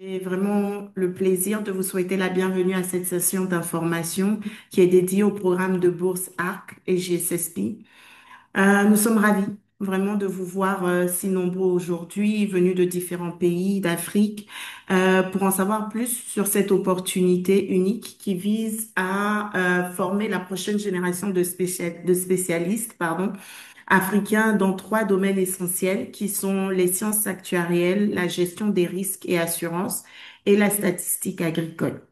J'ai vraiment le plaisir de vous souhaiter la bienvenue à cette session d'information qui est dédiée au programme de bourse ARC et GSSP. Nous sommes ravis vraiment de vous voir si nombreux aujourd'hui, venus de différents pays d'Afrique, pour en savoir plus sur cette opportunité unique qui vise à former la prochaine génération de spécialistes, africains dans trois domaines essentiels qui sont les sciences actuarielles, la gestion des risques et assurances et la statistique agricole.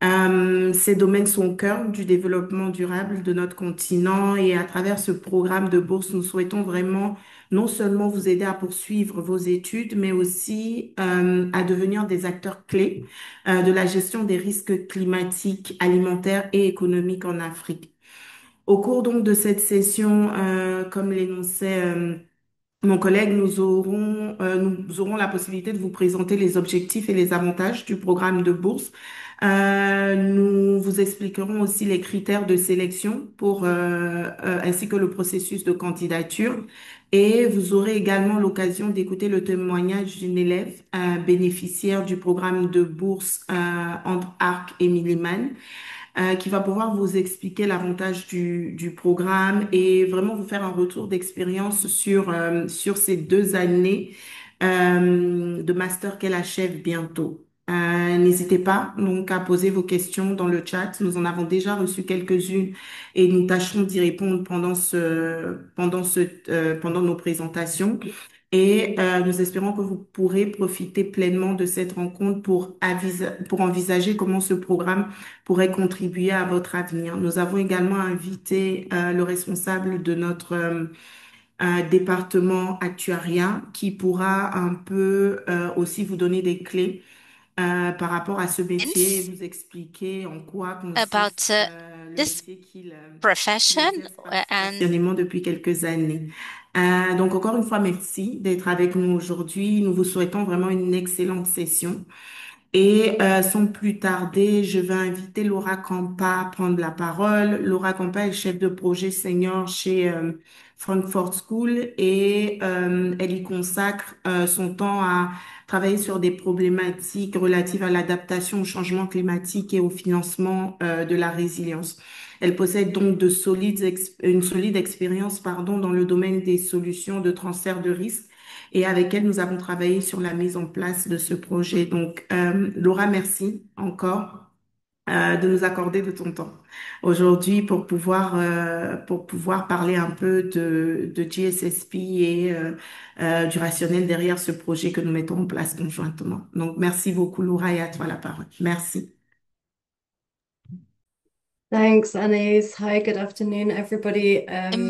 Ces domaines sont au cœur du développement durable de notre continent et à travers ce programme de bourse, nous souhaitons vraiment non seulement vous aider à poursuivre vos études, mais aussi à devenir des acteurs clés de la gestion des risques climatiques, alimentaires et économiques en Afrique. Au cours donc de cette session, comme l'énonçait mon collègue, nous aurons la possibilité de vous présenter les objectifs et les avantages du programme de bourse. Nous vous expliquerons aussi les critères de sélection ainsi que le processus de candidature. Et vous aurez également l'occasion d'écouter le témoignage d'une élève bénéficiaire du programme de bourse entre Arc et Milliman qui va pouvoir vous expliquer l'avantage du programme et vraiment vous faire un retour d'expérience sur ces 2 années de master qu'elle achève bientôt. N'hésitez pas donc à poser vos questions dans le chat. Nous en avons déjà reçu quelques-unes et nous tâcherons d'y répondre pendant nos présentations. Et nous espérons que vous pourrez profiter pleinement de cette rencontre pour envisager comment ce programme pourrait contribuer à votre avenir. Nous avons également invité le responsable de notre département actuariat qui pourra un peu aussi vous donner des clés par rapport à ce métier et vous expliquer en quoi consiste About le this métier qu'il profession exerce and passionnément depuis quelques années. Donc encore une fois, merci d'être avec nous aujourd'hui. Nous vous souhaitons vraiment une excellente session. Et sans plus tarder, je vais inviter Laura Campa à prendre la parole. Laura Campa est chef de projet senior chez Frankfurt School et elle y consacre son temps à travailler sur des problématiques relatives à l'adaptation au changement climatique et au financement de la résilience. Elle possède donc une solide expérience, dans le domaine des solutions de transfert de risque et avec elle, nous avons travaillé sur la mise en place de ce projet. Donc, Laura, merci encore de nous accorder de ton temps aujourd'hui pour pouvoir parler un peu de GSSP et du rationnel derrière ce projet que nous mettons en place conjointement. Donc, merci beaucoup, Laura, et à toi la parole. Merci. Thanks, Anais. Hi, good afternoon, everybody.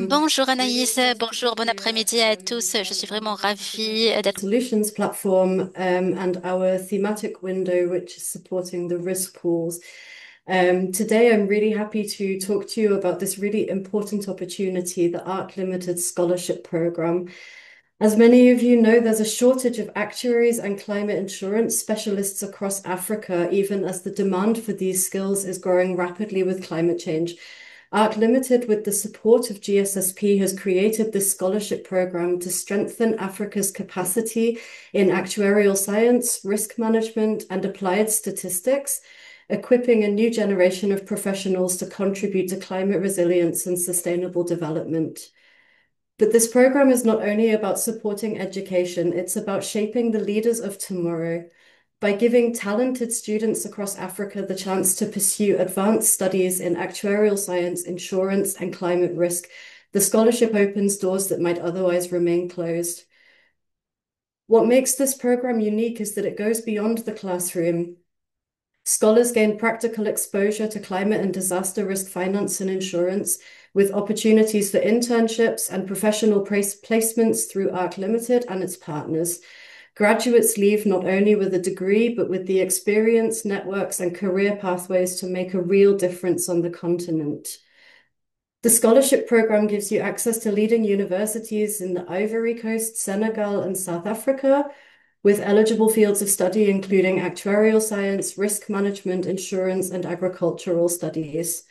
bonjour Really Anaïs, excited to bonjour, be bon here après-midi à tous. Je suis vraiment ravie d'être. solutions platform and our thematic window, which is supporting the risk pools. Today, I'm really happy to talk to you about this really important opportunity, the ARC Limited Scholarship Program. As many of you know, there's a shortage of actuaries and climate insurance specialists across Africa, even as the demand for these skills is growing rapidly with climate change. ARC Limited, with the support of GSSP, has created this scholarship program to strengthen Africa's capacity in actuarial science, risk management, and applied statistics, equipping a new generation of professionals to contribute to climate resilience and sustainable development. But this program is not only about supporting education, it's about shaping the leaders of tomorrow. By giving talented students across Africa the chance to pursue advanced studies in actuarial science, insurance, and climate risk, the scholarship opens doors that might otherwise remain closed. What makes this program unique is that it goes beyond the classroom. Scholars gain practical exposure to climate and disaster risk finance and insurance, with opportunities for internships and professional placements through ARC Limited and its partners. Graduates leave not only with a degree, but with the experience, networks, and career pathways to make a real difference on the continent. The scholarship program gives you access to leading universities in the Ivory Coast, Senegal, and South Africa, with eligible fields of study including actuarial science, risk management, insurance, and agricultural studies.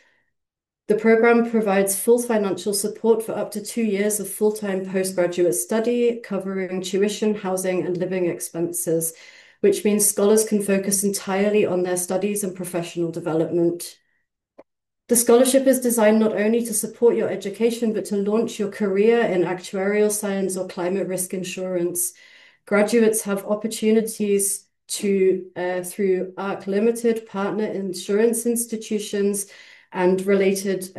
The program provides full financial support for up to 2 years of full-time postgraduate study, covering tuition, housing, and living expenses, which means scholars can focus entirely on their studies and professional development. The scholarship is designed not only to support your education, but to launch your career in actuarial science or climate risk insurance. Graduates have opportunities through ARC Limited, partner insurance institutions, and related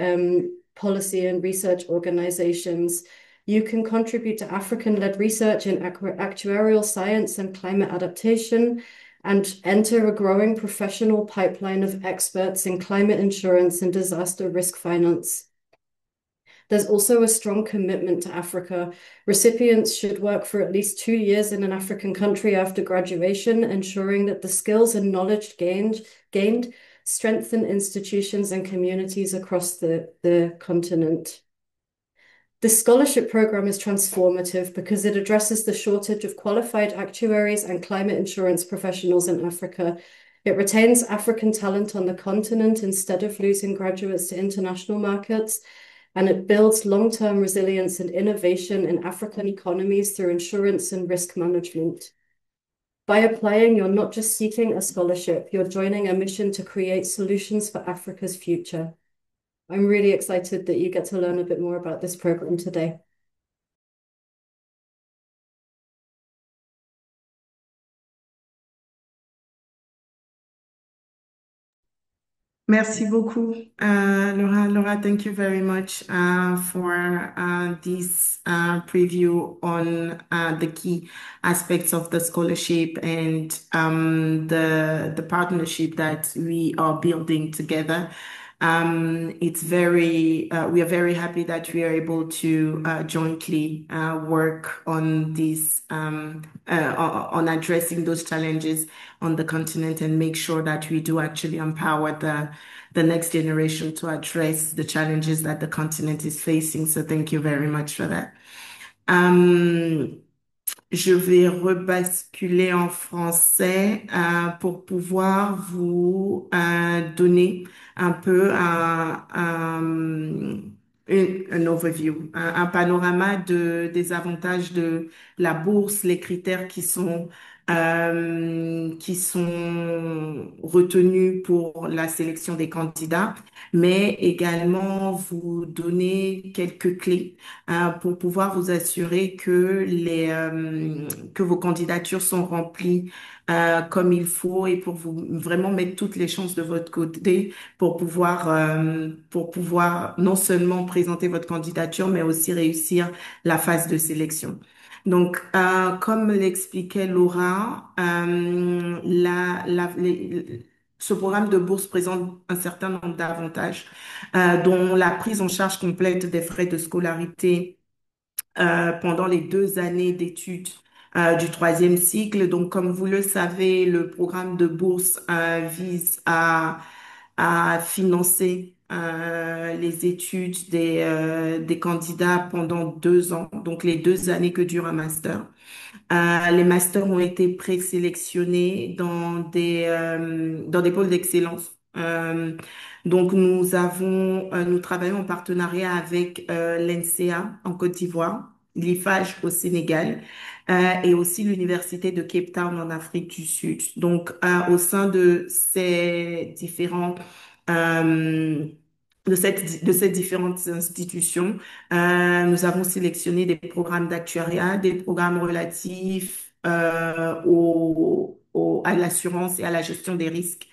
policy and research organizations. You can contribute to African-led research in actuarial science and climate adaptation, and enter a growing professional pipeline of experts in climate insurance and disaster risk finance. There's also a strong commitment to Africa. Recipients should work for at least 2 years in an African country after graduation, ensuring that the skills and knowledge gained strengthen institutions and communities across the continent. This scholarship program is transformative because it addresses the shortage of qualified actuaries and climate insurance professionals in Africa. It retains African talent on the continent instead of losing graduates to international markets, and it builds long-term resilience and innovation in African economies through insurance and risk management. By applying, you're not just seeking a scholarship, you're joining a mission to create solutions for Africa's future. I'm really excited that you get to learn a bit more about this program today. Merci beaucoup, Laura. Laura, thank you very much for this preview on the key aspects of the scholarship and the partnership that we are building together. We are very happy that we are able to jointly work on this, on addressing those challenges on the continent and make sure that we do actually empower the next generation to address the challenges that the continent is facing. So thank you very much for that. Je vais rebasculer en français pour pouvoir vous donner un peu un overview, un panorama des avantages de la bourse, les critères qui sont retenus pour la sélection des candidats, mais également vous donner quelques clés pour pouvoir vous assurer que vos candidatures sont remplies comme il faut et pour vous vraiment mettre toutes les chances de votre côté pour pouvoir non seulement présenter votre candidature, mais aussi réussir la phase de sélection. Donc, comme l'expliquait Laura, ce programme de bourse présente un certain nombre d'avantages, dont la prise en charge complète des frais de scolarité pendant les 2 années d'études du troisième cycle. Donc, comme vous le savez, le programme de bourse vise à financer les études des candidats pendant 2 ans, donc les 2 années que dure un master. Les masters ont été présélectionnés dans des pôles d'excellence. Donc nous travaillons en partenariat avec l'NCA en Côte d'Ivoire, l'IFAGE au Sénégal et aussi l'Université de Cape Town en Afrique du Sud. Donc au sein de ces différents de ces différentes institutions, nous avons sélectionné des programmes d'actuariat, des programmes relatifs à l'assurance et à la gestion des risques,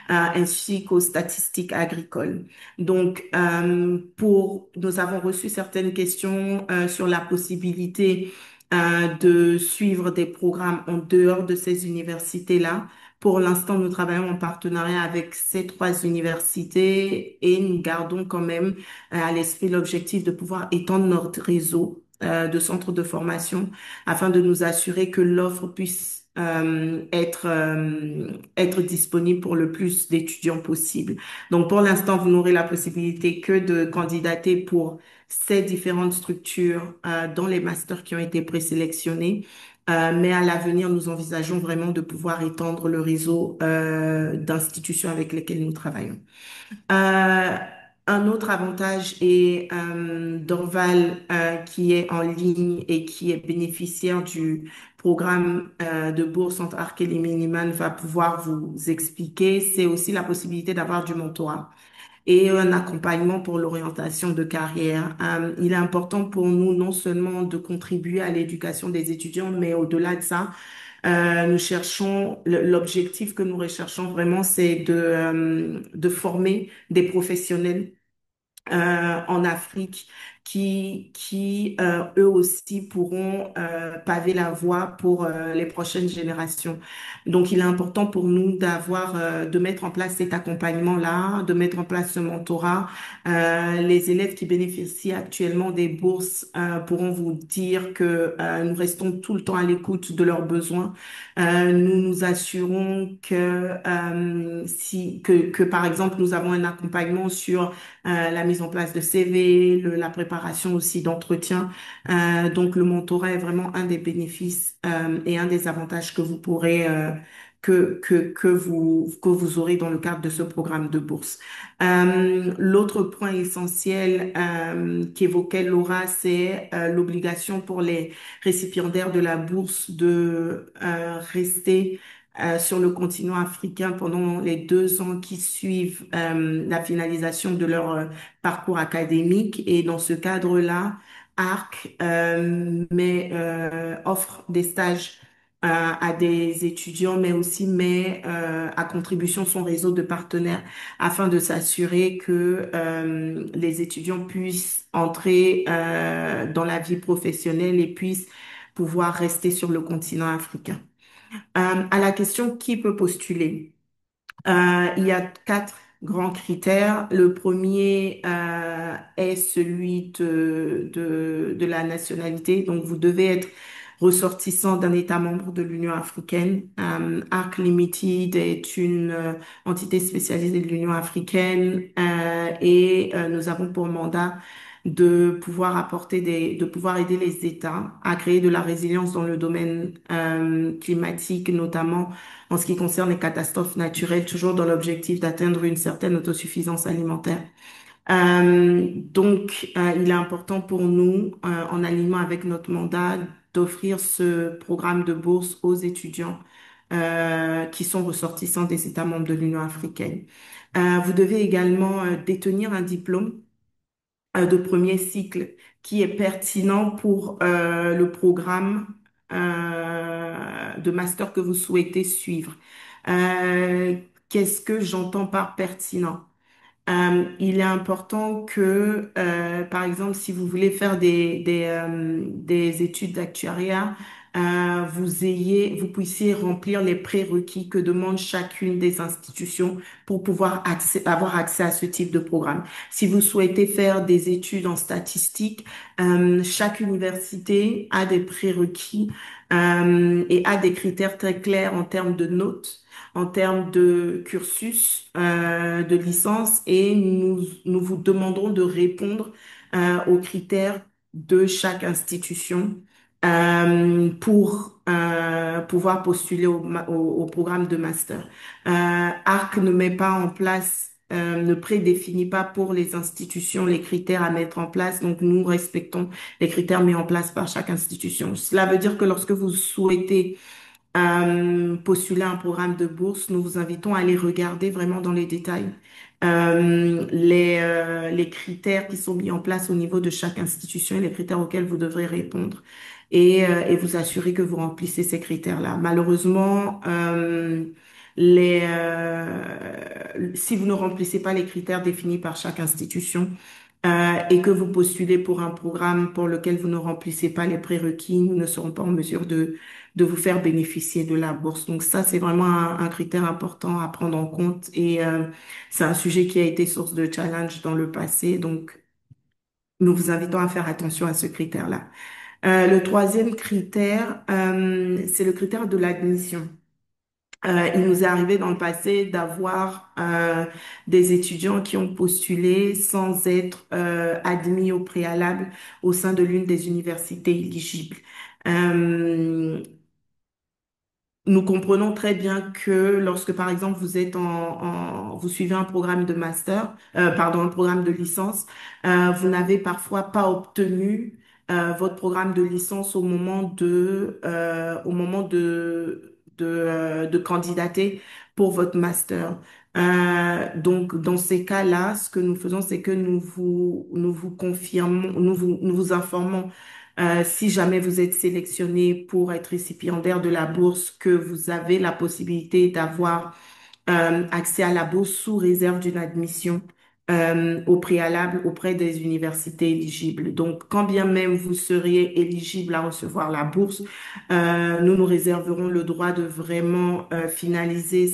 ainsi qu'aux statistiques agricoles. Donc, nous avons reçu certaines questions sur la possibilité de suivre des programmes en dehors de ces universités-là. Pour l'instant, nous travaillons en partenariat avec ces 3 universités et nous gardons quand même à l'esprit l'objectif de pouvoir étendre notre réseau de centres de formation afin de nous assurer que l'offre puisse être disponible pour le plus d'étudiants possible. Donc, pour l'instant, vous n'aurez la possibilité que de candidater pour ces différentes structures dans les masters qui ont été présélectionnés. Mais à l'avenir, nous envisageons vraiment de pouvoir étendre le réseau d'institutions avec lesquelles nous travaillons. Euh, Un autre avantage est Dorval qui est en ligne et qui est bénéficiaire du programme de bourse entre Arc et Miniman va pouvoir vous expliquer. C'est aussi la possibilité d'avoir du mentorat et un accompagnement pour l'orientation de carrière. Il est important pour nous non seulement de contribuer à l'éducation des étudiants, mais au-delà de ça, nous cherchons, l'objectif que nous recherchons vraiment, c'est de former des professionnels en Afrique qui eux aussi pourront paver la voie pour les prochaines générations. Donc, il est important pour nous de mettre en place cet accompagnement-là, de mettre en place ce mentorat. Les élèves qui bénéficient actuellement des bourses pourront vous dire que nous restons tout le temps à l'écoute de leurs besoins. Nous nous assurons que par exemple, nous avons un accompagnement sur la mise en place de CV, la préparation aussi d'entretien. Donc, le mentorat est vraiment un des bénéfices et un des avantages que vous pourrez que vous aurez dans le cadre de ce programme de bourse. L'autre point essentiel qu'évoquait Laura, c'est l'obligation pour les récipiendaires de la bourse de rester sur le continent africain pendant les 2 ans qui suivent la finalisation de leur parcours académique. Et dans ce cadre-là, ARC offre des stages à des étudiants, mais aussi met à contribution son réseau de partenaires afin de s'assurer que les étudiants puissent entrer dans la vie professionnelle et puissent pouvoir rester sur le continent africain. À la question qui peut postuler, il y a 4 grands critères. Le premier est celui de la nationalité. Donc, vous devez être ressortissant d'un État membre de l'Union africaine. ARC Limited est une entité spécialisée de l'Union africaine et nous avons pour mandat de pouvoir aider les États à créer de la résilience dans le domaine climatique, notamment en ce qui concerne les catastrophes naturelles, toujours dans l'objectif d'atteindre une certaine autosuffisance alimentaire. Il est important pour nous, en alignement avec notre mandat, d'offrir ce programme de bourse aux étudiants qui sont ressortissants des États membres de l'Union africaine. Vous devez également détenir un diplôme de premier cycle qui est pertinent pour le programme de master que vous souhaitez suivre. Euh, Qu'est-ce que j'entends par pertinent? Il est important que, par exemple, si vous voulez faire des études d'actuariat, vous puissiez remplir les prérequis que demande chacune des institutions pour pouvoir avoir accès à ce type de programme. Si vous souhaitez faire des études en statistique, chaque université a des prérequis et a des critères très clairs en termes de notes en termes de cursus de licence et nous vous demanderons de répondre aux critères de chaque institution pour pouvoir postuler au programme de master. ARC ne met pas en place ne prédéfinit pas pour les institutions les critères à mettre en place. Donc, nous respectons les critères mis en place par chaque institution. Cela veut dire que lorsque vous souhaitez postuler un programme de bourse, nous vous invitons à aller regarder vraiment dans les détails les critères qui sont mis en place au niveau de chaque institution et les critères auxquels vous devrez répondre et vous assurer que vous remplissez ces critères-là. Malheureusement, si vous ne remplissez pas les critères définis par chaque institution, et que vous postulez pour un programme pour lequel vous ne remplissez pas les prérequis, nous ne serons pas en mesure de vous faire bénéficier de la bourse. Donc ça, c'est vraiment un critère important à prendre en compte et c'est un sujet qui a été source de challenge dans le passé. Donc, nous vous invitons à faire attention à ce critère-là. Le troisième critère, c'est le critère de l'admission. Il nous est arrivé dans le passé d'avoir des étudiants qui ont postulé sans être admis au préalable au sein de l'une des universités éligibles. Euh, nous comprenons très bien que lorsque, par exemple, vous êtes vous suivez un programme de master, pardon, un programme de licence, vous n'avez parfois pas obtenu votre programme de licence au moment de candidater pour votre master. Donc, dans ces cas-là, ce que nous faisons, c'est que nous vous confirmons, nous vous informons si jamais vous êtes sélectionné pour être récipiendaire de la bourse, que vous avez la possibilité d'avoir accès à la bourse sous réserve d'une admission au préalable auprès des universités éligibles. Donc, quand bien même vous seriez éligible à recevoir la bourse, nous nous réserverons le droit de vraiment finaliser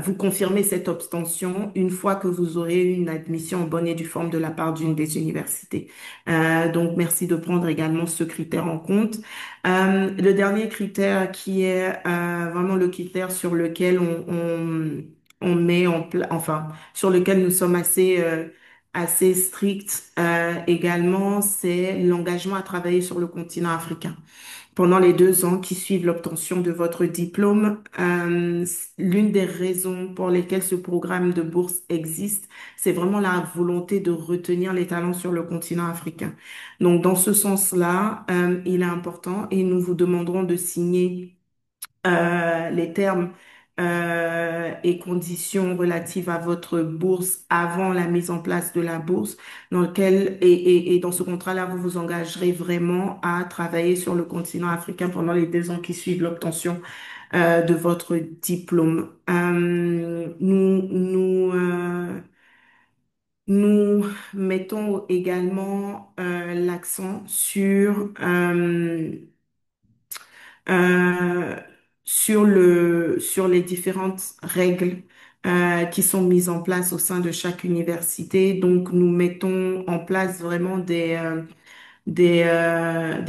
vous confirmez cette obtention une fois que vous aurez eu une admission en bonne et due forme de la part d'une des universités. Donc, merci de prendre également ce critère en compte. Le dernier critère qui est vraiment le critère sur lequel on met enfin, sur lequel nous sommes assez stricts également, c'est l'engagement à travailler sur le continent africain pendant les 2 ans qui suivent l'obtention de votre diplôme. L'une des raisons pour lesquelles ce programme de bourse existe, c'est vraiment la volonté de retenir les talents sur le continent africain. Donc, dans ce sens-là, il est important et nous vous demanderons de signer les termes et conditions relatives à votre bourse avant la mise en place de la bourse, dans lequel et dans ce contrat-là, vous vous engagerez vraiment à travailler sur le continent africain pendant les 2 ans qui suivent l'obtention de votre diplôme. Nous mettons également l'accent euh, sur les différentes règles qui sont mises en place au sein de chaque université. Donc, nous mettons en place vraiment des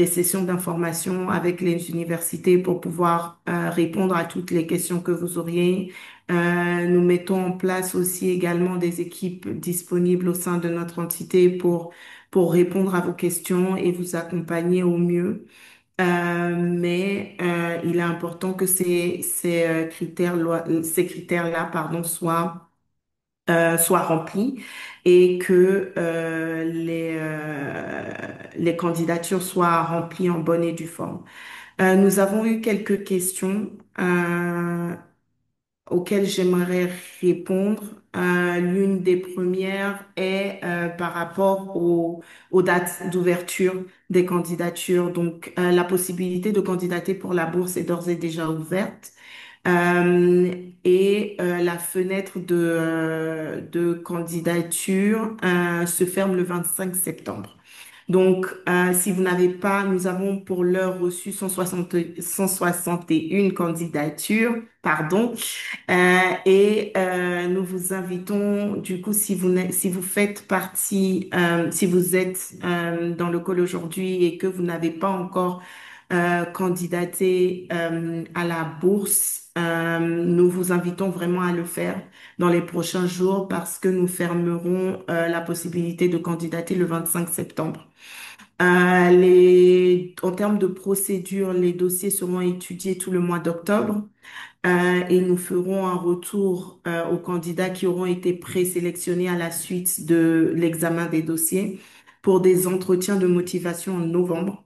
sessions d'information avec les universités pour pouvoir répondre à toutes les questions que vous auriez. Nous mettons en place aussi également des équipes disponibles au sein de notre entité pour répondre à vos questions et vous accompagner au mieux. Mais il est important que ces critères-là, pardon, soient remplis et que les candidatures soient remplies en bonne et due forme. Nous avons eu quelques questions auxquelles j'aimerais répondre. L'une des premières est par rapport aux dates d'ouverture des candidatures. Donc, la possibilité de candidater pour la bourse est d'ores et déjà ouverte. La fenêtre de candidature se ferme le 25 septembre. Donc, si vous n'avez pas, nous avons pour l'heure reçu 161 candidatures, pardon, nous vous invitons, du coup, si vous faites partie, si vous êtes dans le call aujourd'hui et que vous n'avez pas encore candidaté à la bourse, nous vous invitons vraiment à le faire dans les prochains jours parce que nous fermerons la possibilité de candidater le 25 septembre. En termes de procédure, les dossiers seront étudiés tout le mois d'octobre et nous ferons un retour aux candidats qui auront été présélectionnés à la suite de l'examen des dossiers pour des entretiens de motivation en novembre.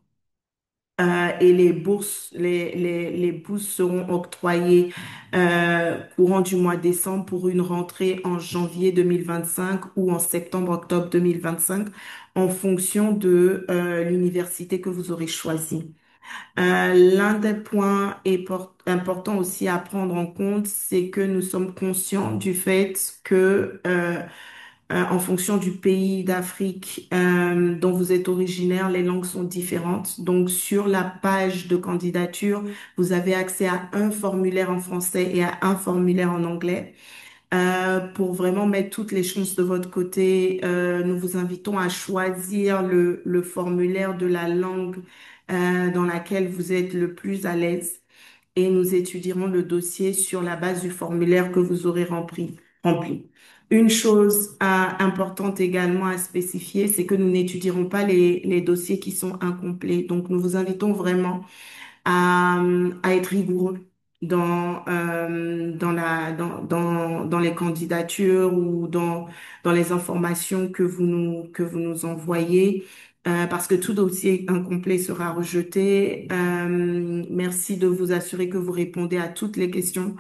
Et les bourses seront octroyées courant du mois de décembre pour une rentrée en janvier 2025 ou en septembre-octobre 2025 en fonction de l'université que vous aurez choisie. L'un des points importants aussi à prendre en compte, c'est que nous sommes conscients du fait que en fonction du pays d'Afrique dont vous êtes originaire, les langues sont différentes. Donc, sur la page de candidature, vous avez accès à un formulaire en français et à un formulaire en anglais. Pour vraiment mettre toutes les chances de votre côté, nous vous invitons à choisir le formulaire de la langue dans laquelle vous êtes le plus à l'aise et nous étudierons le dossier sur la base du formulaire que vous aurez rempli. Une chose importante également à spécifier, c'est que nous n'étudierons pas les dossiers qui sont incomplets. Donc, nous vous invitons vraiment à être rigoureux dans les candidatures ou dans les informations que vous nous envoyez. Parce que tout dossier incomplet sera rejeté. Merci de vous assurer que vous répondez à toutes les questions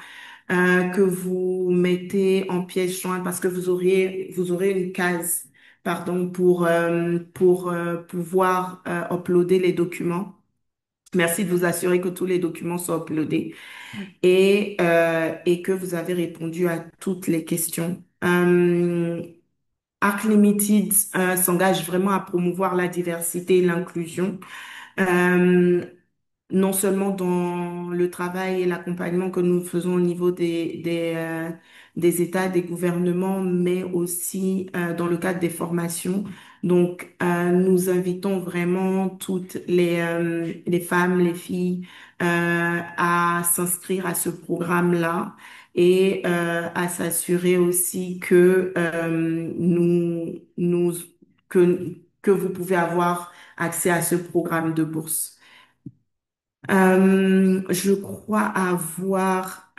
que vous mettez en pièce jointe parce que vous aurez une case, pardon, pour pouvoir uploader les documents. Merci de vous assurer que tous les documents sont uploadés et que vous avez répondu à toutes les questions. Arc Limited s'engage vraiment à promouvoir la diversité et l'inclusion. Euh, non seulement dans le travail et l'accompagnement que nous faisons au niveau des États, des gouvernements, mais aussi dans le cadre des formations. Donc, nous invitons vraiment toutes les femmes, les filles à s'inscrire à ce programme-là et à s'assurer aussi que que vous pouvez avoir accès à ce programme de bourse. Je crois avoir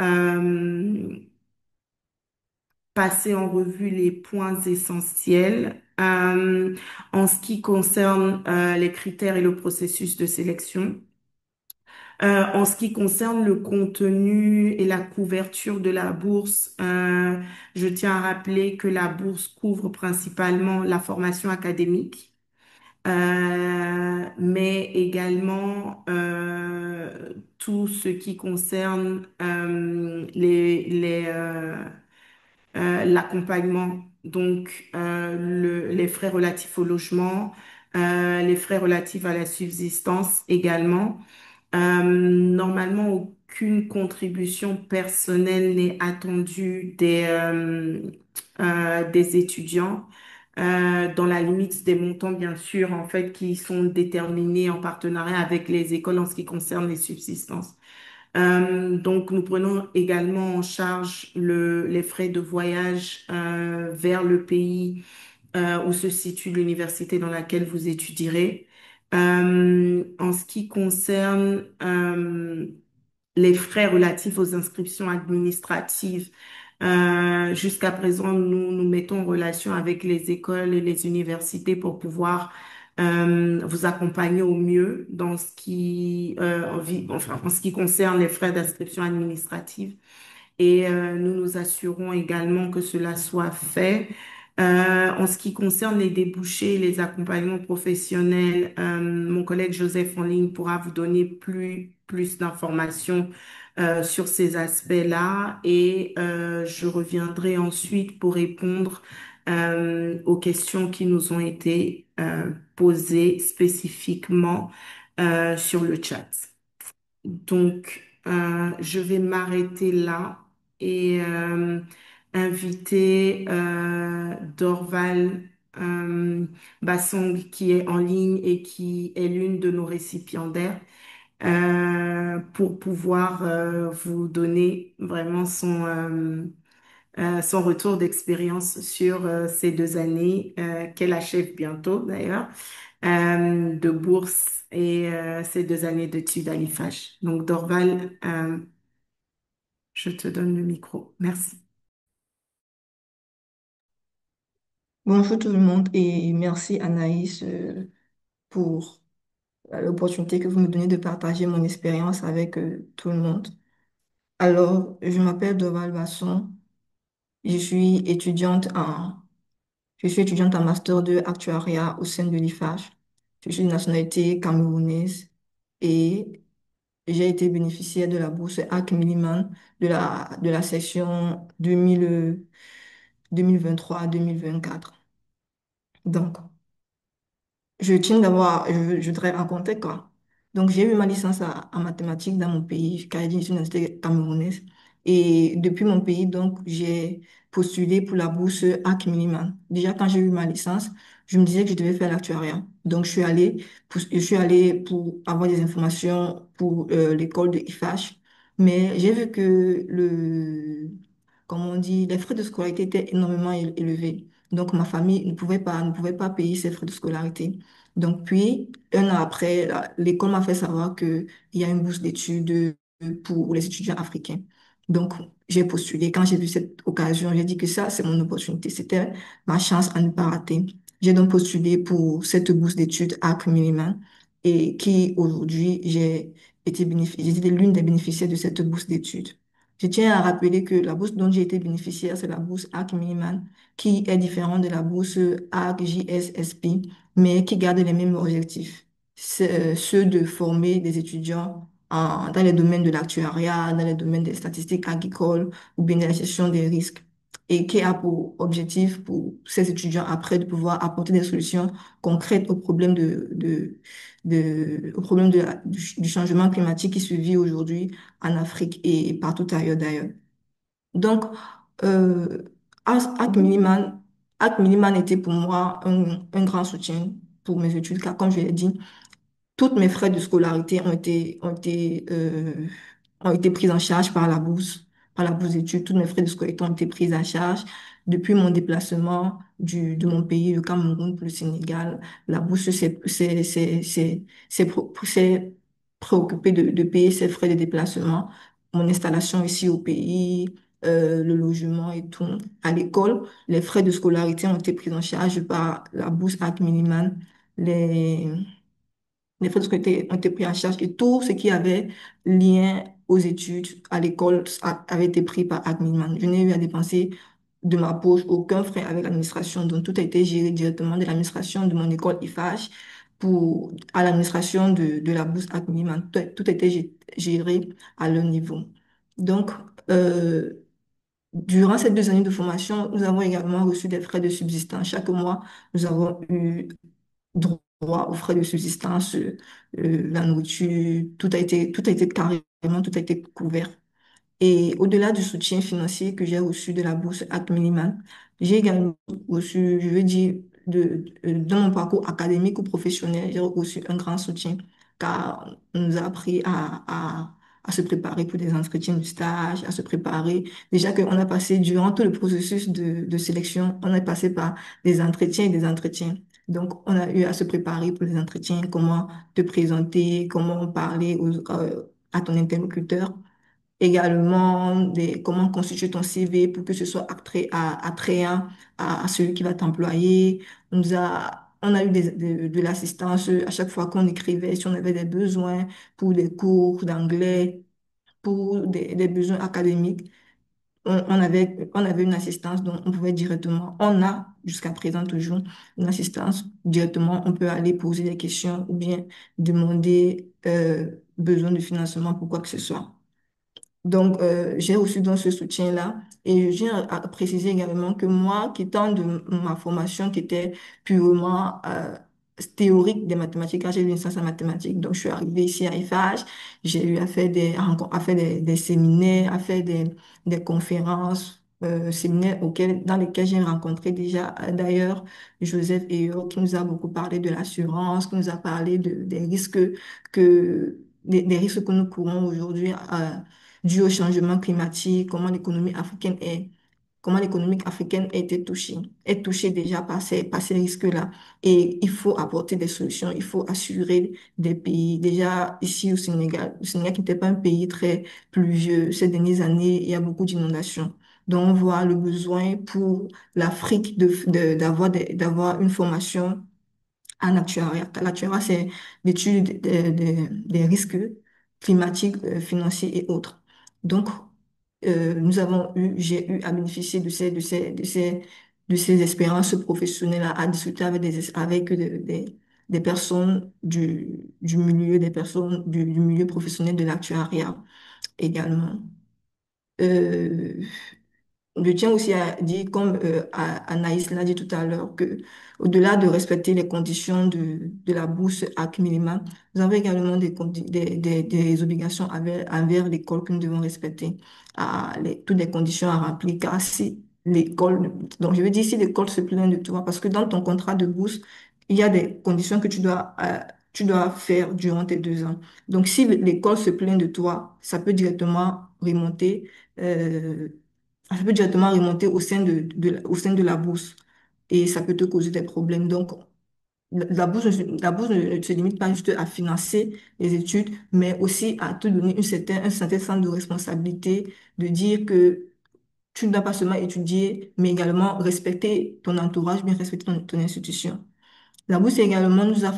passé en revue les points essentiels en ce qui concerne les critères et le processus de sélection. En ce qui concerne le contenu et la couverture de la bourse, je tiens à rappeler que la bourse couvre principalement la formation académique mais également tout ce qui concerne l'accompagnement, donc les frais relatifs au logement, les frais relatifs à la subsistance également. Normalement, aucune contribution personnelle n'est attendue des étudiants, dans la limite des montants, bien sûr, en fait, qui sont déterminés en partenariat avec les écoles en ce qui concerne les subsistances. Donc, nous prenons également en charge les frais de voyage vers le pays où se situe l'université dans laquelle vous étudierez. En ce qui concerne les frais relatifs aux inscriptions administratives, jusqu'à présent, nous nous mettons en relation avec les écoles et les universités pour pouvoir vous accompagner au mieux dans ce qui, enfin, en ce qui concerne les frais d'inscription administrative et nous nous assurons également que cela soit fait. En ce qui concerne les débouchés, les accompagnements professionnels, mon collègue Joseph en ligne pourra vous donner plus d'informations sur ces aspects-là et je reviendrai ensuite pour répondre aux questions qui nous ont été posées spécifiquement sur le chat. Donc, je vais m'arrêter là et inviter Dorval Bassong qui est en ligne et qui est l'une de nos récipiendaires pour pouvoir vous donner vraiment son retour d'expérience sur ces 2 années qu'elle achève bientôt d'ailleurs de bourse et ces 2 années d'études à l'IFACH. Donc Dorval, je te donne le micro. Merci. Bonjour tout le monde et merci Anaïs pour l'opportunité que vous me donnez de partager mon expérience avec tout le monde. Alors, je m'appelle Doval Basson, je suis je suis étudiante en master de actuariat au sein de l'IFACH. Je suis de nationalité camerounaise et j'ai été bénéficiaire de la bourse AC Milliman de la section 2023-2024. Donc, je voudrais raconter quoi. Donc, j'ai eu ma licence en mathématiques dans mon pays, car j'ai une université camerounaise. Et depuis mon pays, donc, j'ai postulé pour la bourse AC Milliman. Déjà, quand j'ai eu ma licence, je me disais que je devais faire l'actuariat. Donc, je suis allée pour avoir des informations pour l'école de IFACH. Mais j'ai vu que comme on dit, les frais de scolarité étaient énormément élevés. Donc, ma famille ne pouvait pas payer ces frais de scolarité. Donc, puis, un an après, l'école m'a fait savoir qu'il y a une bourse d'études pour les étudiants africains. Donc, j'ai postulé. Quand j'ai vu cette occasion, j'ai dit que ça, c'est mon opportunité. C'était ma chance à ne pas rater. J'ai donc postulé pour cette bourse d'études à Milliman et qui, aujourd'hui, j'ai été l'une des bénéficiaires de cette bourse d'études. Je tiens à rappeler que la bourse dont j'ai été bénéficiaire, c'est la bourse ARC Milliman, qui est différente de la bourse ARC JSSP, mais qui garde les mêmes objectifs. C'est ceux de former des étudiants dans les domaines de l'actuariat, dans les domaines des statistiques agricoles ou bien de la gestion des risques. Et qui a pour objectif pour ces étudiants après de pouvoir apporter des solutions concrètes aux problèmes aux problèmes du changement climatique qui se vit aujourd'hui en Afrique et partout ailleurs d'ailleurs. Donc, euh, Hack Milliman, Hack Milliman était pour moi un grand soutien pour mes études, car comme je l'ai dit, toutes mes frais de scolarité ont été pris en charge par la bourse d'études. Toutes mes frais de scolarité ont été pris en charge depuis mon déplacement de mon pays, le Cameroun, pour le Sénégal. La bourse s'est préoccupée de payer ses frais de déplacement, mon installation ici au pays, le logement et tout. À l'école, les frais de scolarité ont été pris en charge par la bourse Hack Milliman. Les les frais de scolarité ont été pris en charge et tout ce qui avait lien aux études à l'école avait été pris par Adminman. Je n'ai eu à dépenser de ma poche aucun frais avec l'administration. Donc, tout a été géré directement de l'administration de mon école IFAH à l'administration de la bourse Adminman. Tout a été géré à leur niveau. Donc, euh, durant ces 2 années de formation, nous avons également reçu des frais de subsistance. Chaque mois, nous avons eu droit aux frais de subsistance, la nourriture, tout a été carrément, tout a été couvert. Et au-delà du soutien financier que j'ai reçu de la bourse Act Minimum, j'ai également reçu, je veux dire, dans mon parcours académique ou professionnel, j'ai reçu un grand soutien car on nous a appris à se préparer pour des entretiens de stage, à se préparer. Déjà qu'on a passé durant tout le processus de sélection, on a passé par des entretiens et des entretiens. Donc, on a eu à se préparer pour les entretiens, comment te présenter, comment parler à ton interlocuteur. Également, comment constituer ton CV pour que ce soit attrayant à celui qui va t'employer. On a eu de l'assistance à chaque fois qu'on écrivait, si on avait des besoins pour des cours d'anglais, pour des besoins académiques. On avait une assistance dont on pouvait directement, on a jusqu'à présent toujours une assistance directement, on peut aller poser des questions ou bien demander besoin de financement pour quoi que ce soit. Donc, j'ai reçu donc ce soutien-là et je tiens à préciser également que moi, quittant de ma formation qui était purement théorique des mathématiques, quand j'ai eu une licence en mathématiques, donc je suis arrivée ici à FH, j'ai eu à faire des séminaires, à faire des conférences, séminaires dans lesquels j'ai rencontré déjà d'ailleurs Joseph Eyo qui nous a beaucoup parlé de l'assurance, qui nous a parlé des risques que nous courons aujourd'hui dû au changement climatique, comment l'économie africaine a été touchée, est touchée déjà par ces risques-là. Et il faut apporter des solutions, il faut assurer des pays. Déjà, ici au Sénégal qui n'était pas un pays très pluvieux, ces dernières années, il y a beaucoup d'inondations. Donc, on voit le besoin pour l'Afrique d'avoir une formation en actuariat. L'actuariat, c'est l'étude des risques climatiques, financiers et autres. Donc, j'ai eu à bénéficier de ces expériences professionnelles, à discuter avec des personnes du milieu, des personnes du milieu professionnel de l'actuariat également. Euh, je tiens aussi à dire, comme Anaïs l'a dit tout à l'heure, que au-delà de respecter les conditions de la bourse ACK minimum, nous avons également des obligations envers l'école que nous devons respecter, toutes les conditions à remplir, car si l'école, donc je veux dire, si l'école se plaint de toi, parce que dans ton contrat de bourse, il y a des conditions que tu dois faire durant tes 2 ans. Donc, si l'école se plaint de toi, ça peut directement remonter au sein de la bourse et ça peut te causer des problèmes. Donc, la bourse ne se limite pas juste à financer les études, mais aussi à te donner un certain sens de responsabilité, de dire que tu ne dois pas seulement étudier, mais également respecter ton entourage, bien respecter ton institution. La bourse également nous a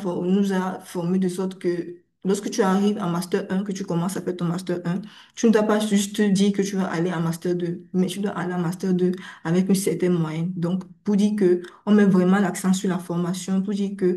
formés de sorte que lorsque tu arrives en Master 1, que tu commences à faire ton Master 1, tu ne dois pas juste te dire que tu vas aller en Master 2, mais tu dois aller en Master 2 avec une certaine moyenne. Donc, pour dire que on met vraiment l'accent sur la formation, pour dire que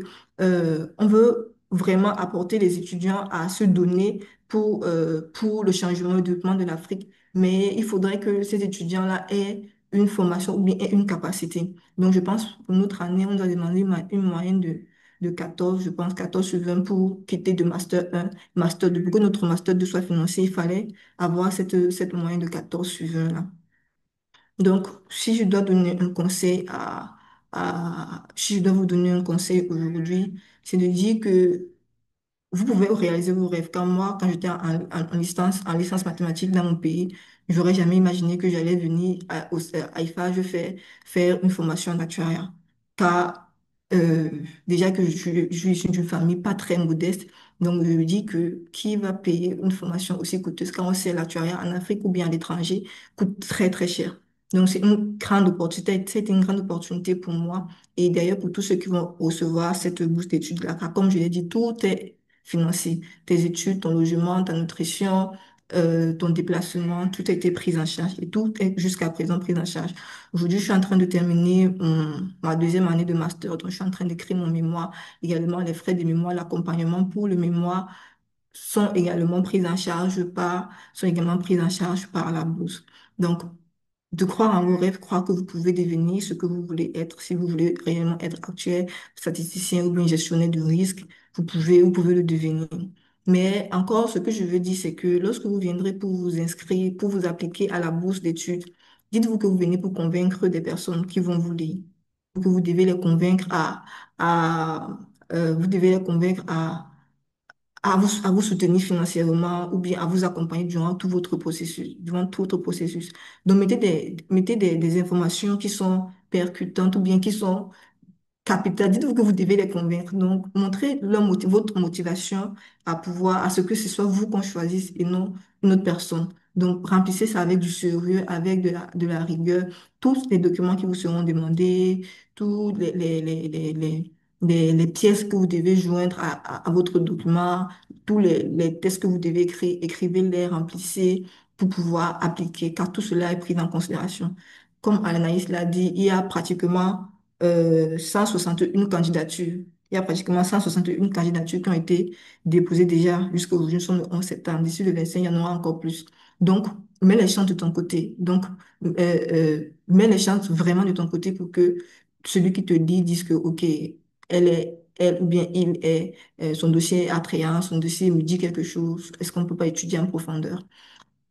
on veut vraiment apporter les étudiants à se donner pour le changement et le développement de l'Afrique. Mais il faudrait que ces étudiants-là aient une formation ou bien aient une capacité. Donc, je pense pour notre année, on doit demander une moyenne de 14, je pense 14 sur 20 pour quitter de Master 1, Master 2. Pour que notre Master 2 soit financé, il fallait avoir cette moyenne de 14 sur 20 là. Donc, si je dois donner un conseil si je dois vous donner un conseil aujourd'hui, c'est de dire que vous pouvez réaliser vos rêves. Comme moi, quand j'étais en licence mathématique dans mon pays, j'aurais jamais imaginé que j'allais venir à IFA, faire une formation d'actuariat. Car euh, déjà que je suis issue d'une famille pas très modeste, donc je me dis que qui va payer une formation aussi coûteuse quand on sait l'actuariat en Afrique ou bien à l'étranger coûte très très cher. Donc c'est une grande opportunité, c'est une grande opportunité pour moi et d'ailleurs pour tous ceux qui vont recevoir cette bourse d'études-là. Car comme je l'ai dit, tout est financier. Tes études, ton logement, ta nutrition, ton déplacement, tout a été pris en charge et tout est jusqu'à présent pris en charge. Aujourd'hui, je suis en train de terminer ma deuxième année de master, donc je suis en train d'écrire mon mémoire, également les frais de mémoire, l'accompagnement pour le mémoire sont également pris en charge par la bourse. Donc, de croire en vos rêves, croire que vous pouvez devenir ce que vous voulez être. Si vous voulez réellement être actuaire, statisticien ou bien gestionnaire de risque, vous pouvez le devenir. Mais encore, ce que je veux dire, c'est que lorsque vous viendrez pour vous inscrire, pour vous appliquer à la bourse d'études, dites-vous que vous venez pour convaincre des personnes qui vont vous lire, que vous devez les convaincre vous devez les convaincre à vous soutenir financièrement ou bien à vous accompagner durant tout votre processus. Donc, mettez des informations qui sont percutantes ou bien qui sont capital, dites-vous que vous devez les convaincre. Donc, montrez votre motivation à ce que ce soit vous qu'on choisisse et non une autre personne. Donc, remplissez ça avec du sérieux, avec de la rigueur. Tous les documents qui vous seront demandés, tous les pièces que vous devez joindre à votre document, tous les tests que vous devez écrire, écrivez-les, remplissez pour pouvoir appliquer, car tout cela est pris en considération. Comme Anaïs l'a dit, il y a pratiquement 161 candidatures. Il y a pratiquement 161 candidatures qui ont été déposées déjà jusqu'à aujourd'hui. Nous sommes le 11 septembre. D'ici le 25, il y en aura encore plus. Donc, mets les chances de ton côté. Donc, mets les chances vraiment de ton côté pour que celui qui te dit dise que, OK, elle ou bien il est, son dossier est attrayant, son dossier me dit quelque chose. Est-ce qu'on ne peut pas étudier en profondeur?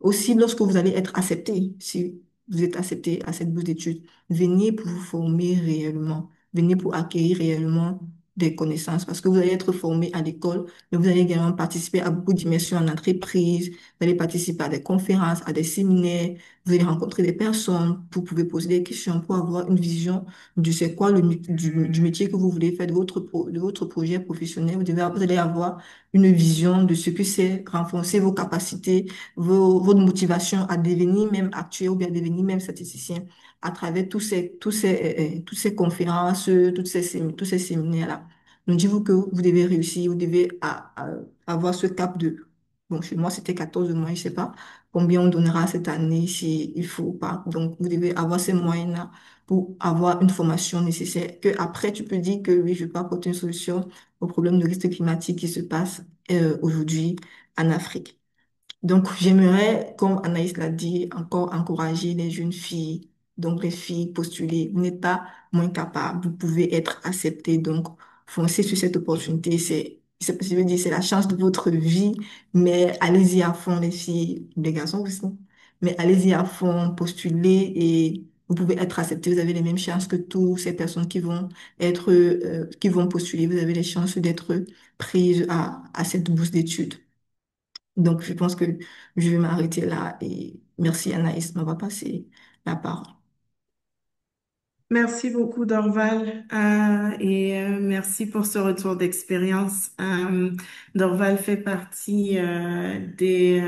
Aussi, lorsque vous allez être accepté, si vous êtes accepté à cette bourse d'études, venez pour vous former réellement, venez pour acquérir réellement des connaissances parce que vous allez être formé à l'école, mais vous allez également participer à beaucoup d'immersions en entreprise, vous allez participer à des conférences, à des séminaires, vous allez rencontrer des personnes pour pouvoir poser des questions, pour avoir une vision du c'est quoi du métier que vous voulez faire, de votre projet professionnel. Vous allez avoir une vision de ce que c'est renforcer vos capacités votre motivation à devenir même actuaire ou bien devenir même statisticien à travers toutes ces conférences, tous ces séminaires-là. Donc, dites-vous que vous devez réussir, vous devez avoir ce cap bon, chez moi, c'était 14 mois, je ne sais pas combien on donnera cette année, s'il faut ou pas. Donc, vous devez avoir ces moyens-là pour avoir une formation nécessaire, que après tu peux dire que oui, je peux apporter une solution au problème de risque climatique qui se passe aujourd'hui en Afrique. Donc, j'aimerais, comme Anaïs l'a dit, encore encourager les jeunes filles. Donc, les filles, postuler. Vous n'êtes pas moins capable. Vous pouvez être accepté. Donc, foncez sur cette opportunité. Je veux dire, c'est la chance de votre vie. Mais allez-y à fond, les filles, les garçons aussi. Mais allez-y à fond, postulez et vous pouvez être accepté. Vous avez les mêmes chances que toutes ces personnes qui vont postuler. Vous avez les chances d'être prises à cette bourse d'études. Donc, je pense que je vais m'arrêter là et merci Anaïs, on va passer la parole. Merci beaucoup, Dorval, et merci pour ce retour d'expérience. Dorval fait partie des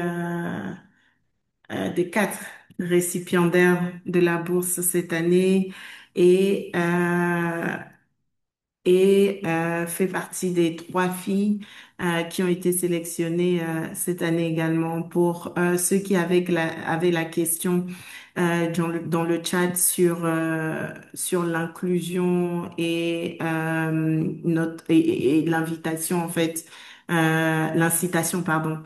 quatre récipiendaires de la bourse cette année et fait partie des trois filles qui ont été sélectionnées cette année également. Pour ceux qui avaient la question dans le chat sur l'inclusion et et l'invitation en fait. L'incitation, pardon,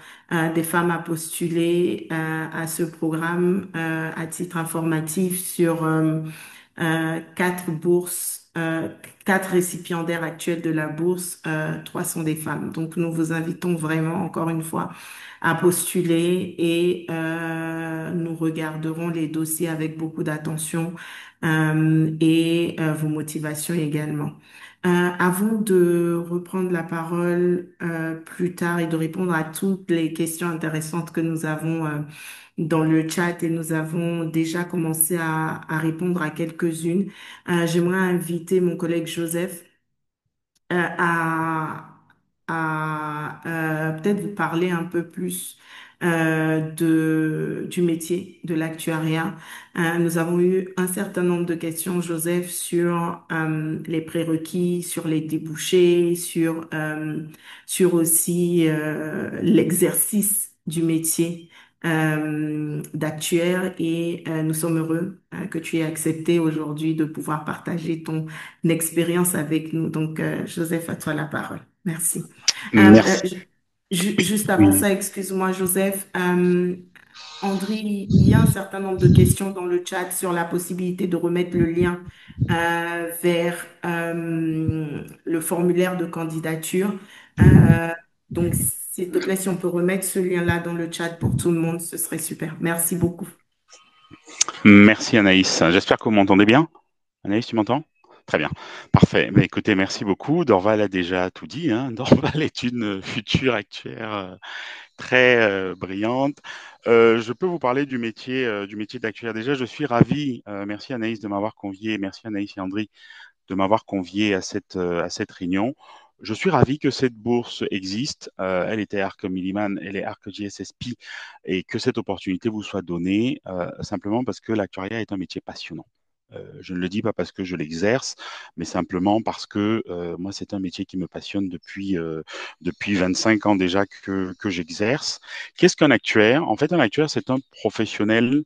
des femmes à postuler à ce programme à titre informatif sur quatre bourses, quatre récipiendaires actuels de la bourse, trois sont des femmes. Donc, nous vous invitons vraiment, encore une fois, à postuler et nous regarderons les dossiers avec beaucoup d'attention et vos motivations également. Avant de reprendre la parole plus tard et de répondre à toutes les questions intéressantes que nous avons dans le chat et nous avons déjà commencé à répondre à quelques-unes. J'aimerais inviter mon collègue Joseph à, peut-être vous parler un peu plus du métier de l'actuariat. Nous avons eu un certain nombre de questions, Joseph, sur les prérequis, sur les débouchés, sur aussi l'exercice du métier d'actuaire et nous sommes heureux que tu aies accepté aujourd'hui de pouvoir partager ton expérience avec nous. Donc, Joseph, à toi la parole. Merci. Merci. Juste avant Oui. ça, excuse-moi, Joseph. André, il y a un certain nombre de questions dans le chat sur la possibilité de remettre le lien vers le formulaire de candidature. Euh, donc, s'il te plaît, si on peut remettre ce lien-là dans le chat pour tout le monde, ce serait super. Merci beaucoup. Merci Anaïs. J'espère que vous m'entendez bien. Anaïs, tu m'entends? Très bien. Parfait. Mais écoutez, merci beaucoup. Dorval a déjà tout dit, hein. Dorval est une future actuaire très brillante. Je peux vous parler du métier d'actuaire. Déjà, je suis ravi. Merci Anaïs de m'avoir convié. Merci Anaïs et André de m'avoir convié à cette réunion. Je suis ravi que cette bourse existe. Elle était Arc Milliman, elle est Arc GSSP, et que cette opportunité vous soit donnée simplement parce que l'actuariat est un métier passionnant. Je ne le dis pas parce que je l'exerce, mais simplement parce que moi, c'est un métier qui me passionne depuis 25 ans déjà que j'exerce. Qu'est-ce qu'un actuaire? En fait, un actuaire, c'est un professionnel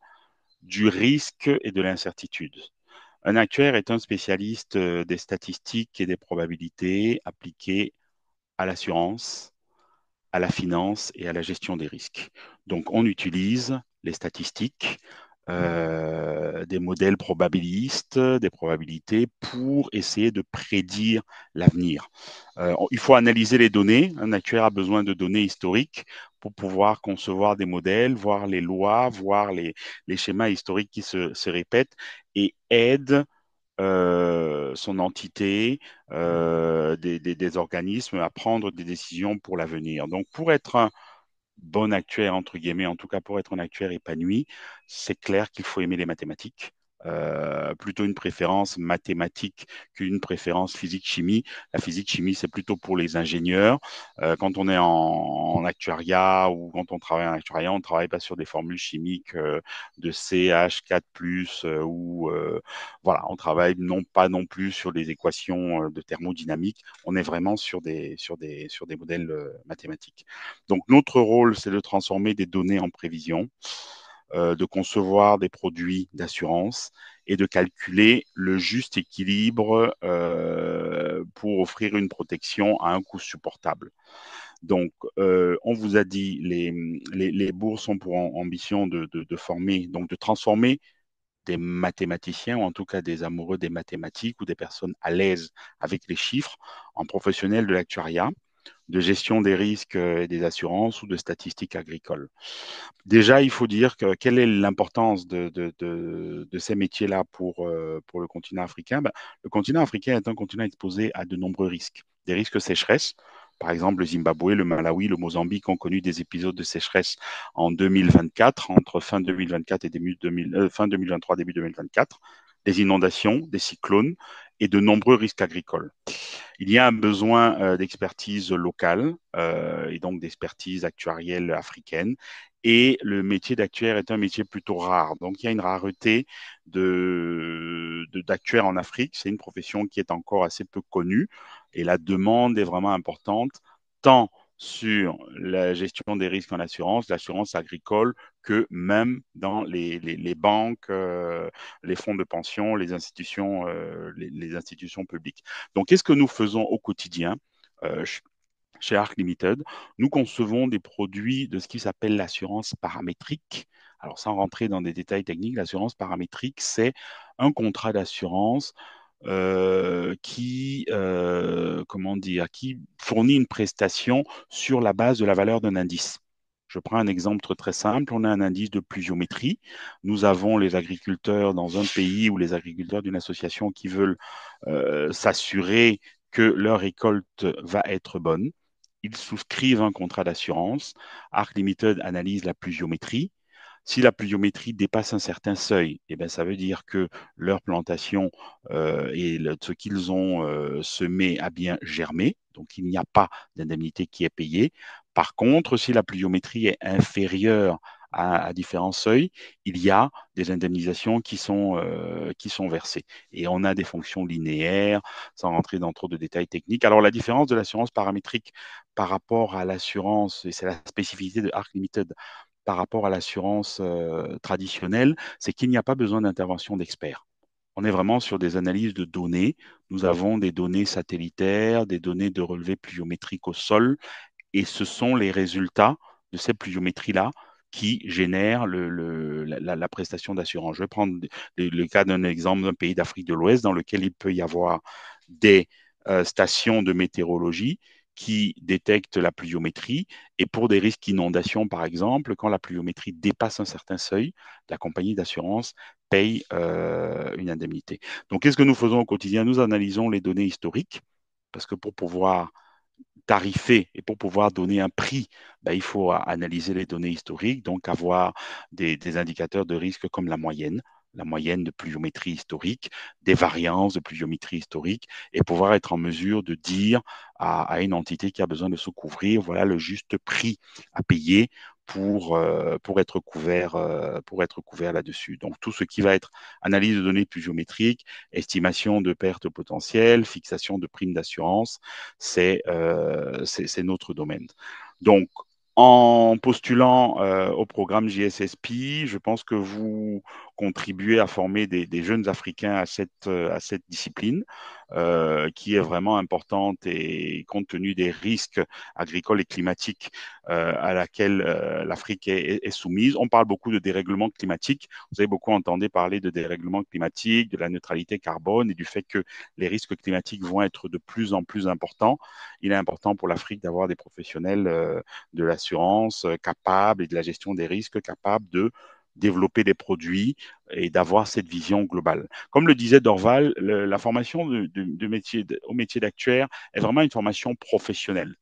du risque et de l'incertitude. Un actuaire est un spécialiste des statistiques et des probabilités appliquées à l'assurance, à la finance et à la gestion des risques. Donc, on utilise les statistiques, des modèles probabilistes, des probabilités pour essayer de prédire l'avenir. Il faut analyser les données. Un actuaire a besoin de données historiques pour pouvoir concevoir des modèles, voir les lois, voir les schémas historiques qui se répètent et aide son entité, des organismes à prendre des décisions pour l'avenir. Donc, pour être un bon actuaire, entre guillemets, en tout cas pour être un actuaire épanoui, c'est clair qu'il faut aimer les mathématiques. Plutôt une préférence mathématique qu'une préférence physique-chimie. La physique-chimie, c'est plutôt pour les ingénieurs. Quand on est en actuariat ou quand on travaille en actuariat, on ne travaille pas sur des formules chimiques de CH4+, voilà, on travaille non pas non plus sur des équations de thermodynamique. On est vraiment sur des modèles mathématiques. Donc, notre rôle, c'est de transformer des données en prévisions, de concevoir des produits d'assurance et de calculer le juste équilibre pour offrir une protection à un coût supportable. Donc, on vous a dit, les bourses ont pour ambition de former, donc de transformer des mathématiciens, ou en tout cas des amoureux des mathématiques ou des personnes à l'aise avec les chiffres, en professionnels de l'actuariat, de gestion des risques et des assurances ou de statistiques agricoles. Déjà, il faut dire que quelle est l'importance de ces métiers-là pour le continent africain. Ben, le continent africain est un continent exposé à de nombreux risques. Des risques sécheresse. Par exemple, le Zimbabwe, le Malawi, le Mozambique ont connu des épisodes de sécheresse en 2024, entre fin 2024 et fin 2023, début 2024. des inondations, des cyclones et de nombreux risques agricoles. Il y a un besoin d'expertise locale et donc d'expertise actuarielle africaine. Et le métier d'actuaire est un métier plutôt rare. Donc, il y a une rareté d'actuaires en Afrique. C'est une profession qui est encore assez peu connue et la demande est vraiment importante, tant sur la gestion des risques en assurance, l'assurance agricole, que même dans les banques, les fonds de pension, les institutions publiques. Donc, qu'est-ce que nous faisons au quotidien euh, chez Arc Limited? Nous concevons des produits de ce qui s'appelle l'assurance paramétrique. Alors, sans rentrer dans des détails techniques, l'assurance paramétrique, c'est un contrat d'assurance comment dire, qui fournit une prestation sur la base de la valeur d'un indice. Je prends un exemple très simple. On a un indice de pluviométrie. Nous avons les agriculteurs dans un pays ou les agriculteurs d'une association qui veulent s'assurer que leur récolte va être bonne. Ils souscrivent un contrat d'assurance. Arc Limited analyse la pluviométrie. Si la pluviométrie dépasse un certain seuil, eh bien, ça veut dire que leur plantation ce qu'ils ont semé a bien germé, donc il n'y a pas d'indemnité qui est payée. Par contre, si la pluviométrie est inférieure à différents seuils, il y a des indemnisations qui sont versées. Et on a des fonctions linéaires, sans rentrer dans trop de détails techniques. Alors, la différence de l'assurance paramétrique par rapport à l'assurance, et c'est la spécificité de Arc Limited, par rapport à l'assurance traditionnelle, c'est qu'il n'y a pas besoin d'intervention d'experts. On est vraiment sur des analyses de données. Nous avons des données satellitaires, des données de relevés pluviométriques au sol, et ce sont les résultats de ces pluviométries-là qui génèrent la prestation d'assurance. Je vais prendre le cas d'un exemple d'un pays d'Afrique de l'Ouest dans lequel il peut y avoir des stations de météorologie qui détectent la pluviométrie. Et pour des risques d'inondation, par exemple, quand la pluviométrie dépasse un certain seuil, la compagnie d'assurance paye une indemnité. Donc, qu'est-ce que nous faisons au quotidien? Nous analysons les données historiques, parce que pour pouvoir tarifer et pour pouvoir donner un prix, ben, il faut analyser les données historiques, donc avoir des indicateurs de risque comme la moyenne de pluviométrie historique, des variances de pluviométrie historique, et pouvoir être en mesure de dire à une entité qui a besoin de se couvrir, voilà le juste prix à payer pour être couvert là-dessus. Donc, tout ce qui va être analyse de données pluviométriques, estimation de pertes potentielles, fixation de primes d'assurance, c'est notre domaine. Donc, en postulant au programme JSSP, je pense que vous contribuez à former des jeunes Africains à cette discipline qui est vraiment importante et compte tenu des risques agricoles et climatiques à laquelle l'Afrique est soumise. On parle beaucoup de dérèglement climatique. Vous avez beaucoup entendu parler de dérèglement climatique, de la neutralité carbone et du fait que les risques climatiques vont être de plus en plus importants. Il est important pour l'Afrique d'avoir des professionnels de l'assurance capables et de la gestion des risques capables de développer des produits et d'avoir cette vision globale. Comme le disait Dorval, la formation au métier d'actuaire est vraiment une formation professionnelle.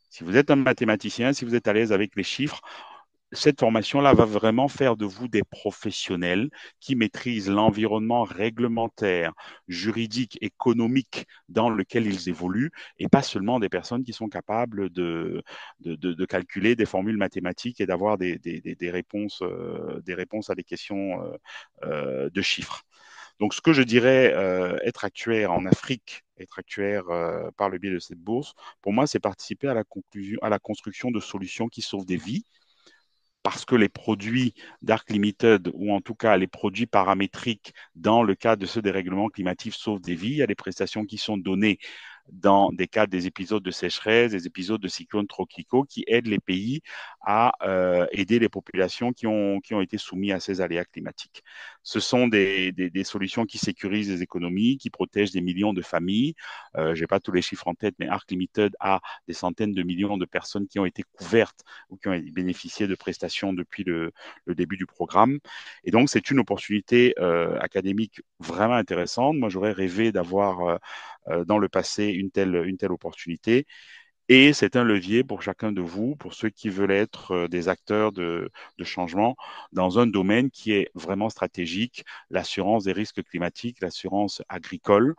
Si vous êtes un mathématicien, si vous êtes à l'aise avec les chiffres, cette formation-là va vraiment faire de vous des professionnels qui maîtrisent l'environnement réglementaire, juridique, économique dans lequel ils évoluent et pas seulement des personnes qui sont capables de calculer des formules mathématiques et d'avoir des réponses à des questions de chiffres. Donc, ce que je dirais, être actuaire en Afrique, être actuaire par le biais de cette bourse, pour moi, c'est participer à la construction de solutions qui sauvent des vies, parce que les produits Dark Limited, ou en tout cas les produits paramétriques dans le cadre de ce dérèglement climatique sauvent des vies. Il y a des prestations qui sont données dans des cas des épisodes de sécheresse, des épisodes de cyclones tropicaux qui aident les pays à aider les populations qui ont été soumises à ces aléas climatiques. Ce sont des solutions qui sécurisent les économies, qui protègent des millions de familles. Je n'ai pas tous les chiffres en tête, mais Arc Limited a des centaines de millions de personnes qui ont été couvertes ou qui ont bénéficié de prestations depuis le début du programme. Et donc, c'est une opportunité académique vraiment intéressante. Moi, j'aurais rêvé d'avoir dans le passé une telle opportunité. Et c'est un levier pour chacun de vous, pour ceux qui veulent être des acteurs de changement dans un domaine qui est vraiment stratégique, l'assurance des risques climatiques, l'assurance agricole,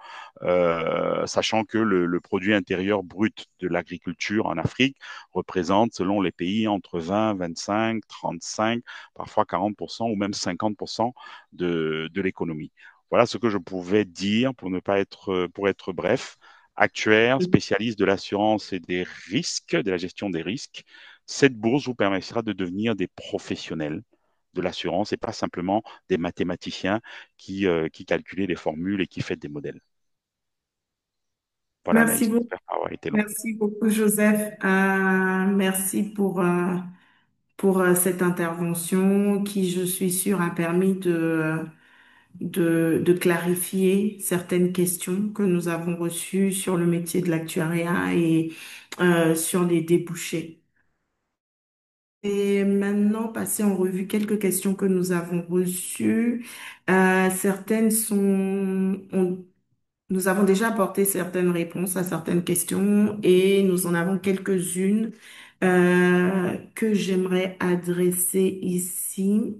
sachant que le produit intérieur brut de l'agriculture en Afrique représente, selon les pays, entre 20, 25, 35, parfois 40% ou même 50% de l'économie. Voilà ce que je pouvais dire pour ne pas être, pour être bref. Actuaire, spécialiste de l'assurance et des risques, de la gestion des risques, cette bourse vous permettra de devenir des professionnels de l'assurance et pas simplement des mathématiciens qui calculent les formules et qui font des modèles. Voilà, Merci Anaïs, beaucoup. j'espère pas avoir été long. Merci beaucoup, Joseph. Merci pour cette intervention qui, je suis sûre, a permis de clarifier certaines questions que nous avons reçues sur le métier de l'actuariat et sur les débouchés. Et maintenant, passer en revue quelques questions que nous avons reçues. Certaines nous avons déjà apporté certaines réponses à certaines questions et nous en avons quelques-unes que j'aimerais adresser ici.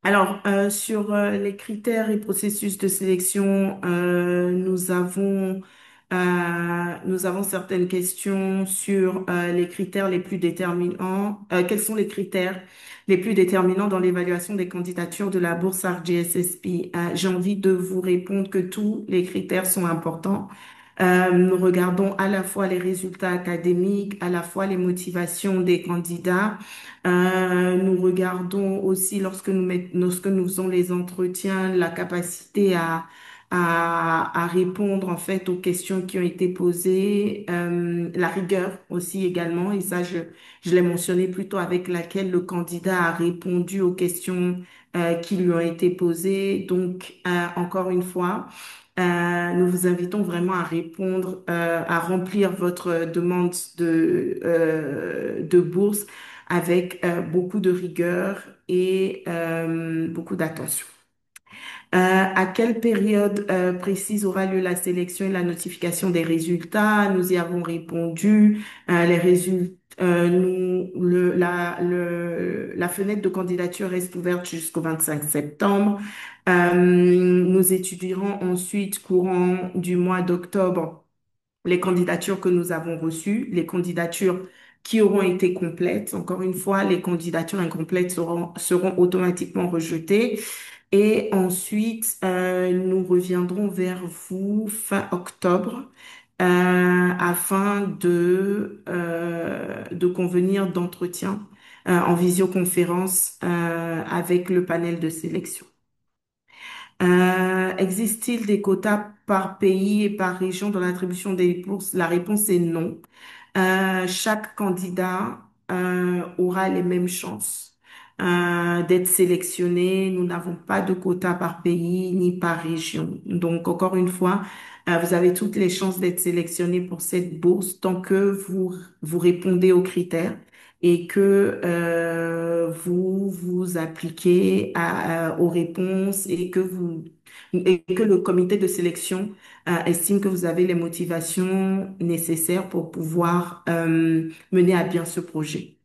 Euh, sur les critères et processus de sélection, nous avons certaines questions sur les critères les plus déterminants. Quels sont les critères les plus déterminants dans l'évaluation des candidatures de la bourse ArcGSSP? J'ai envie de vous répondre que tous les critères sont importants. Nous regardons à la fois les résultats académiques, à la fois les motivations des candidats. Nous regardons aussi lorsque nous faisons les entretiens, la capacité à répondre en fait aux questions qui ont été posées, la rigueur aussi également, et ça je l'ai mentionné plutôt avec laquelle le candidat a répondu aux questions qui lui ont été posées. Donc encore une fois, nous vous invitons vraiment à répondre, à remplir votre demande de bourse avec beaucoup de rigueur et beaucoup d'attention. À quelle période précise aura lieu la sélection et la notification des résultats? Nous y avons répondu. Les résultats, la fenêtre de candidature reste ouverte jusqu'au 25 septembre. Nous étudierons ensuite, courant du mois d'octobre, les candidatures que nous avons reçues, les candidatures qui auront été complètes. Encore une fois, les candidatures incomplètes seront automatiquement rejetées. Et ensuite, nous reviendrons vers vous fin octobre afin de convenir d'entretien en visioconférence avec le panel de sélection. Existe-t-il des quotas par pays et par région dans l'attribution des bourses? La réponse est non. Chaque candidat aura les mêmes chances d'être sélectionné. Nous n'avons pas de quotas par pays ni par région. Donc, encore une fois, vous avez toutes les chances d'être sélectionné pour cette bourse tant que vous répondez aux critères et que vous vous appliquez aux réponses et que le comité de sélection estime que vous avez les motivations nécessaires pour pouvoir mener à bien ce projet.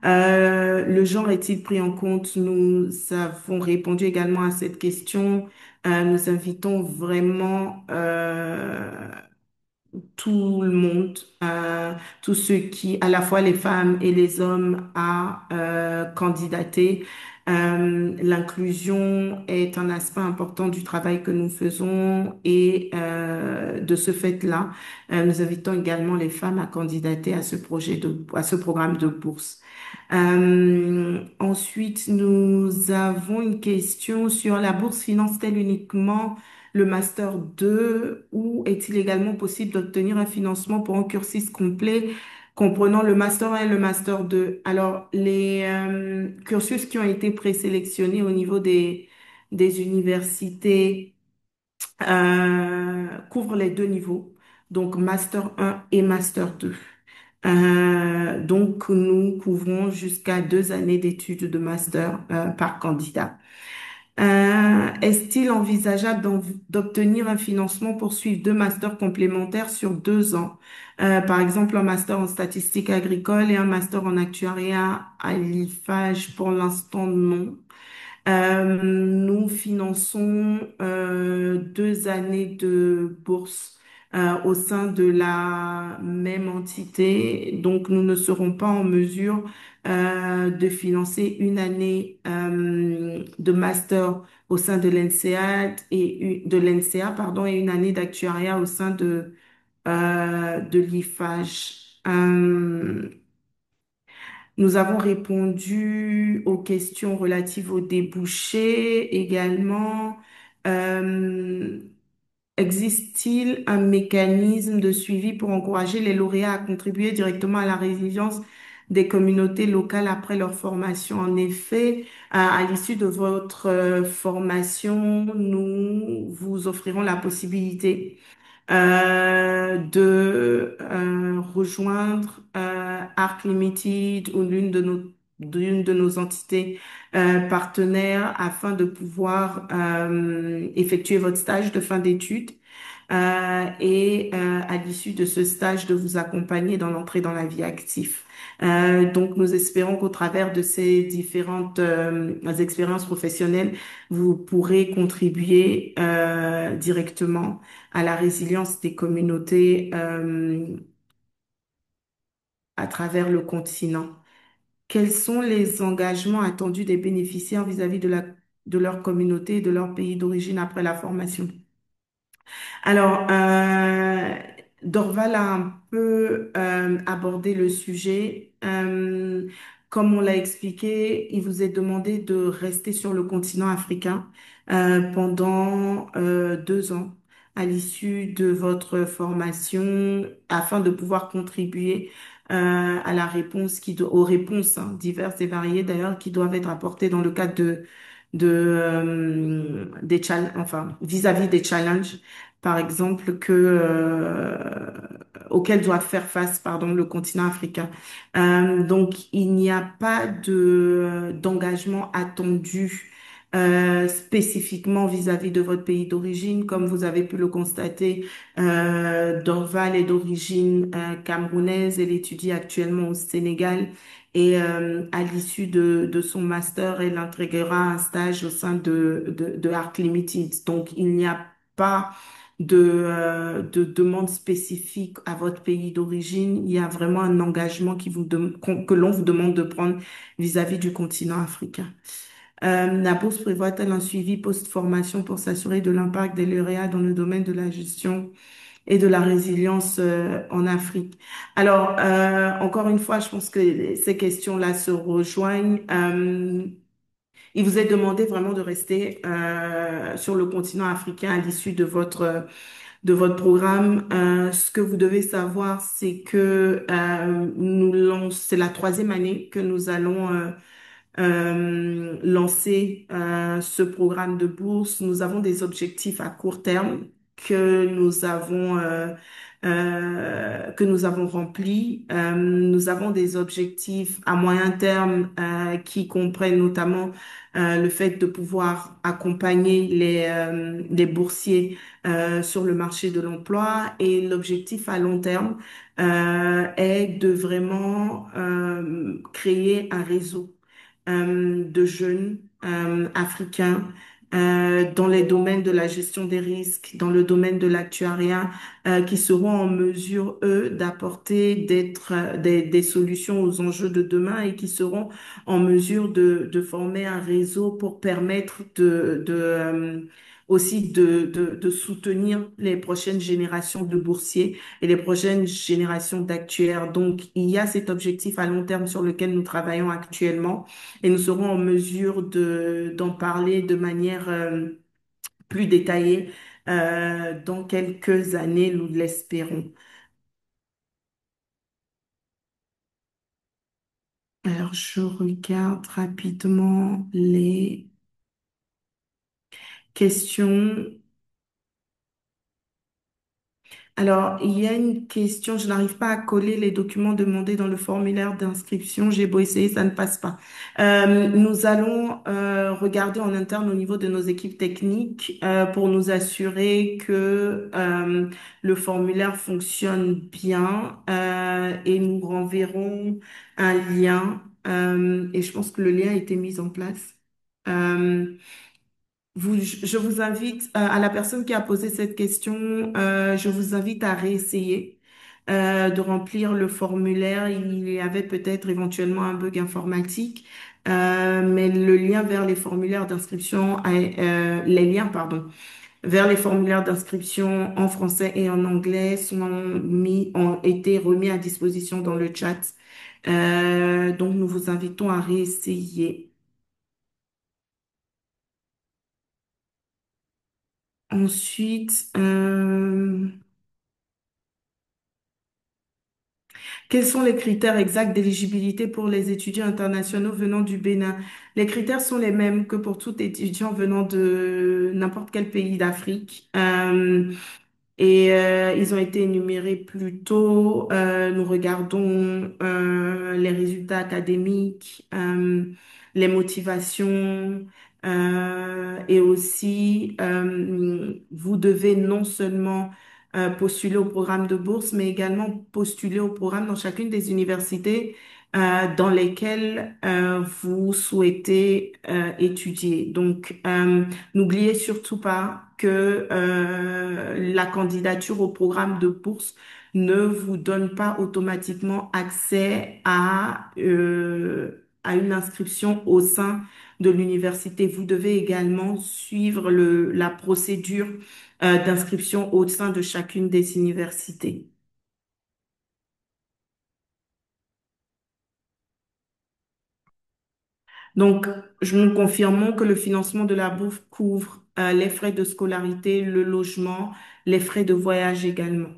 Le genre est-il pris en compte? Nous avons répondu également à cette question. Nous invitons vraiment tout le monde, tous ceux qui, à la fois les femmes et les hommes, à candidater. L'inclusion est un aspect important du travail que nous faisons et de ce fait-là, nous invitons également les femmes à candidater à à ce programme de bourse. Ensuite, nous avons une question sur la bourse finance-t-elle uniquement le master 2 ou est-il également possible d'obtenir un financement pour un cursus complet comprenant le master 1 et le master 2? Alors, les cursus qui ont été présélectionnés au niveau des universités couvrent les deux niveaux, donc master 1 et master 2. Donc, nous couvrons jusqu'à 2 années d'études de master par candidat. Est-il envisageable d'obtenir un financement pour suivre deux masters complémentaires sur 2 ans? Par exemple, un master en statistique agricole et un master en actuariat à l'IFAGE, pour l'instant, non. Nous finançons 2 années de bourse au sein de la même entité. Donc, nous ne serons pas en mesure de financer une année de master au sein de l'NCA de l'NCA, pardon, et une année d'actuariat au sein de l'IFAGE. Nous avons répondu aux questions relatives aux débouchés également. Euh, Existe-t-il un mécanisme de suivi pour encourager les lauréats à contribuer directement à la résilience des communautés locales après leur formation? En effet, à l'issue de votre formation, nous vous offrirons la possibilité de rejoindre Arc Limited ou l'une de nos entités partenaires afin de pouvoir effectuer votre stage de fin d'études et à l'issue de ce stage de vous accompagner dans l'entrée dans la vie active. Donc, nous espérons qu'au travers de ces différentes expériences professionnelles, vous pourrez contribuer directement à la résilience des communautés à travers le continent. Quels sont les engagements attendus des bénéficiaires vis-à-vis de leur communauté et de leur pays d'origine après la formation? Alors, Dorval a un peu abordé le sujet. Comme on l'a expliqué, il vous est demandé de rester sur le continent africain pendant 2 ans à l'issue de votre formation afin de pouvoir contribuer à la réponse aux réponses diverses et variées d'ailleurs qui doivent être apportées dans le cadre enfin vis-à-vis des challenges par exemple, auxquels doit faire face, pardon, le continent africain. Donc, il n'y a pas d'engagement attendu spécifiquement vis-à-vis de votre pays d'origine. Comme vous avez pu le constater, Dorval est d'origine camerounaise. Elle étudie actuellement au Sénégal. Et à l'issue de son master, elle intégrera un stage au sein de Arc Limited. Donc, il n'y a pas de demande spécifique à votre pays d'origine. Il y a vraiment un engagement que l'on vous demande de prendre vis-à-vis du continent africain. La bourse prévoit-elle un suivi post-formation pour s'assurer de l'impact des lauréats dans le domaine de la gestion et de la résilience en Afrique? Alors, encore une fois, je pense que ces questions-là se rejoignent. Il vous est demandé vraiment de rester sur le continent africain à l'issue de votre programme. Ce que vous devez savoir, c'est que c'est la troisième année que nous allons lancer ce programme de bourse. Nous avons des objectifs à court terme que nous avons remplis. Nous avons des objectifs à moyen terme qui comprennent notamment le fait de pouvoir accompagner les boursiers sur le marché de l'emploi et l'objectif à long terme est de vraiment créer un réseau de jeunes africains dans les domaines de la gestion des risques, dans le domaine de l'actuariat, qui seront en mesure, eux, d'apporter des solutions aux enjeux de demain et qui seront en mesure de former un réseau pour permettre aussi de soutenir les prochaines générations de boursiers et les prochaines générations d'actuaires. Donc, il y a cet objectif à long terme sur lequel nous travaillons actuellement et nous serons en mesure d'en parler de manière plus détaillée dans quelques années, nous l'espérons. Alors, je regarde rapidement les questions. Alors, il y a une question, je n'arrive pas à coller les documents demandés dans le formulaire d'inscription. J'ai beau essayer, ça ne passe pas. Nous allons regarder en interne au niveau de nos équipes techniques pour nous assurer que le formulaire fonctionne bien et nous renverrons un lien. Et je pense que le lien a été mis en place. Euh, je vous invite, à la personne qui a posé cette question, je vous invite à réessayer de remplir le formulaire. Il y avait peut-être éventuellement un bug informatique, mais le lien vers les formulaires d'inscription, les liens, pardon, vers les formulaires d'inscription en français et en anglais ont été remis à disposition dans le chat. Donc, nous vous invitons à réessayer. Ensuite, quels sont les critères exacts d'éligibilité pour les étudiants internationaux venant du Bénin? Les critères sont les mêmes que pour tout étudiant venant de n'importe quel pays d'Afrique. Ils ont été énumérés plus tôt. Nous regardons les résultats académiques, les motivations et aussi vous devez non seulement postuler au programme de bourse, mais également postuler au programme dans chacune des universités dans lesquelles vous souhaitez étudier. Donc, n'oubliez surtout pas que la candidature au programme de bourse ne vous donne pas automatiquement accès à une inscription au sein de l'université. Vous devez également suivre la procédure d'inscription au sein de chacune des universités. Donc, nous confirmons que le financement de la bourse couvre les frais de scolarité, le logement, les frais de voyage également.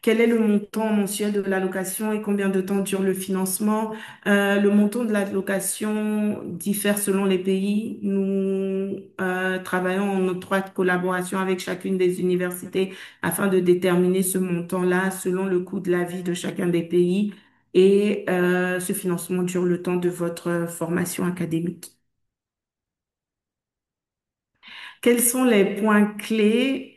Quel est le montant mensuel de l'allocation et combien de temps dure le financement? Le montant de l'allocation diffère selon les pays. Nous travaillons en étroite collaboration avec chacune des universités afin de déterminer ce montant-là selon le coût de la vie de chacun des pays. Et ce financement dure le temps de votre formation académique. Quels sont les points clés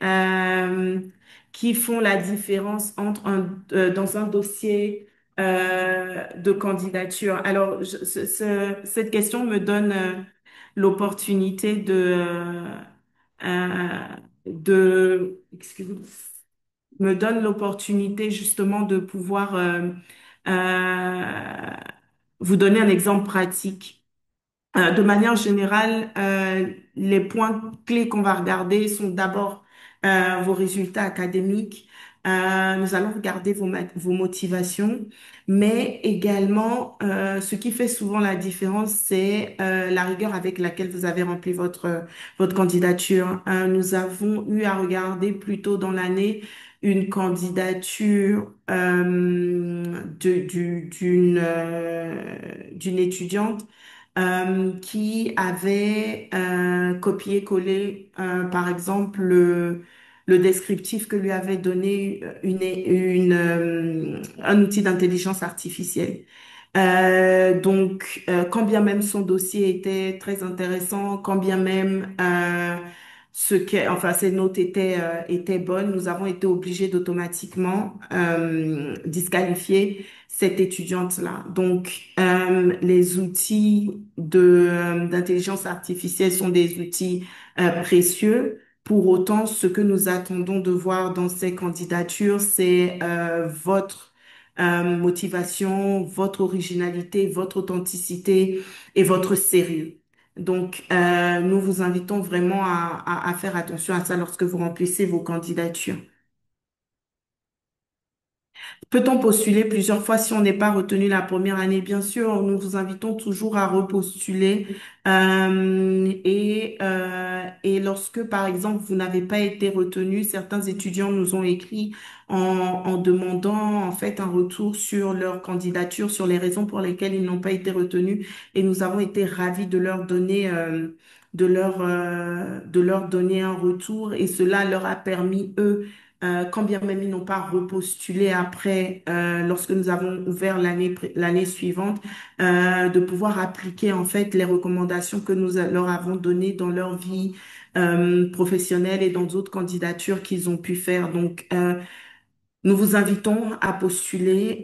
qui font la différence dans un dossier de candidature? Alors, cette question me donne l'opportunité euh, excusez-moi, me donne l'opportunité justement de pouvoir euh, vous donner un exemple pratique. De manière générale, les points clés qu'on va regarder sont d'abord vos résultats académiques. Nous allons regarder vos motivations, mais également ce qui fait souvent la différence, c'est la rigueur avec laquelle vous avez rempli votre candidature. Nous avons eu à regarder plus tôt dans l'année une candidature d'une étudiante qui avait copié-collé, par exemple, le descriptif que lui avait donné un outil d'intelligence artificielle. Quand bien même son dossier était très intéressant, quand bien même ses notes étaient bonnes, nous avons été obligés d'automatiquement disqualifier cette étudiante-là. Donc, les outils d'intelligence artificielle sont des outils précieux. Pour autant, ce que nous attendons de voir dans ces candidatures, c'est votre motivation, votre originalité, votre authenticité et votre sérieux. Donc, nous vous invitons vraiment à faire attention à ça lorsque vous remplissez vos candidatures. Peut-on postuler plusieurs fois si on n'est pas retenu la première année? Bien sûr, nous vous invitons toujours à repostuler. Et lorsque, par exemple, vous n'avez pas été retenu, certains étudiants nous ont écrit en demandant en fait un retour sur leur candidature, sur les raisons pour lesquelles ils n'ont pas été retenus. Et nous avons été ravis de leur donner de leur donner un retour. Et cela leur a permis, eux, quand bien même ils n'ont pas repostulé après, lorsque nous avons ouvert l'année suivante, de pouvoir appliquer en fait les recommandations que leur avons données dans leur vie professionnelle et dans d'autres candidatures qu'ils ont pu faire. Donc, nous vous invitons à postuler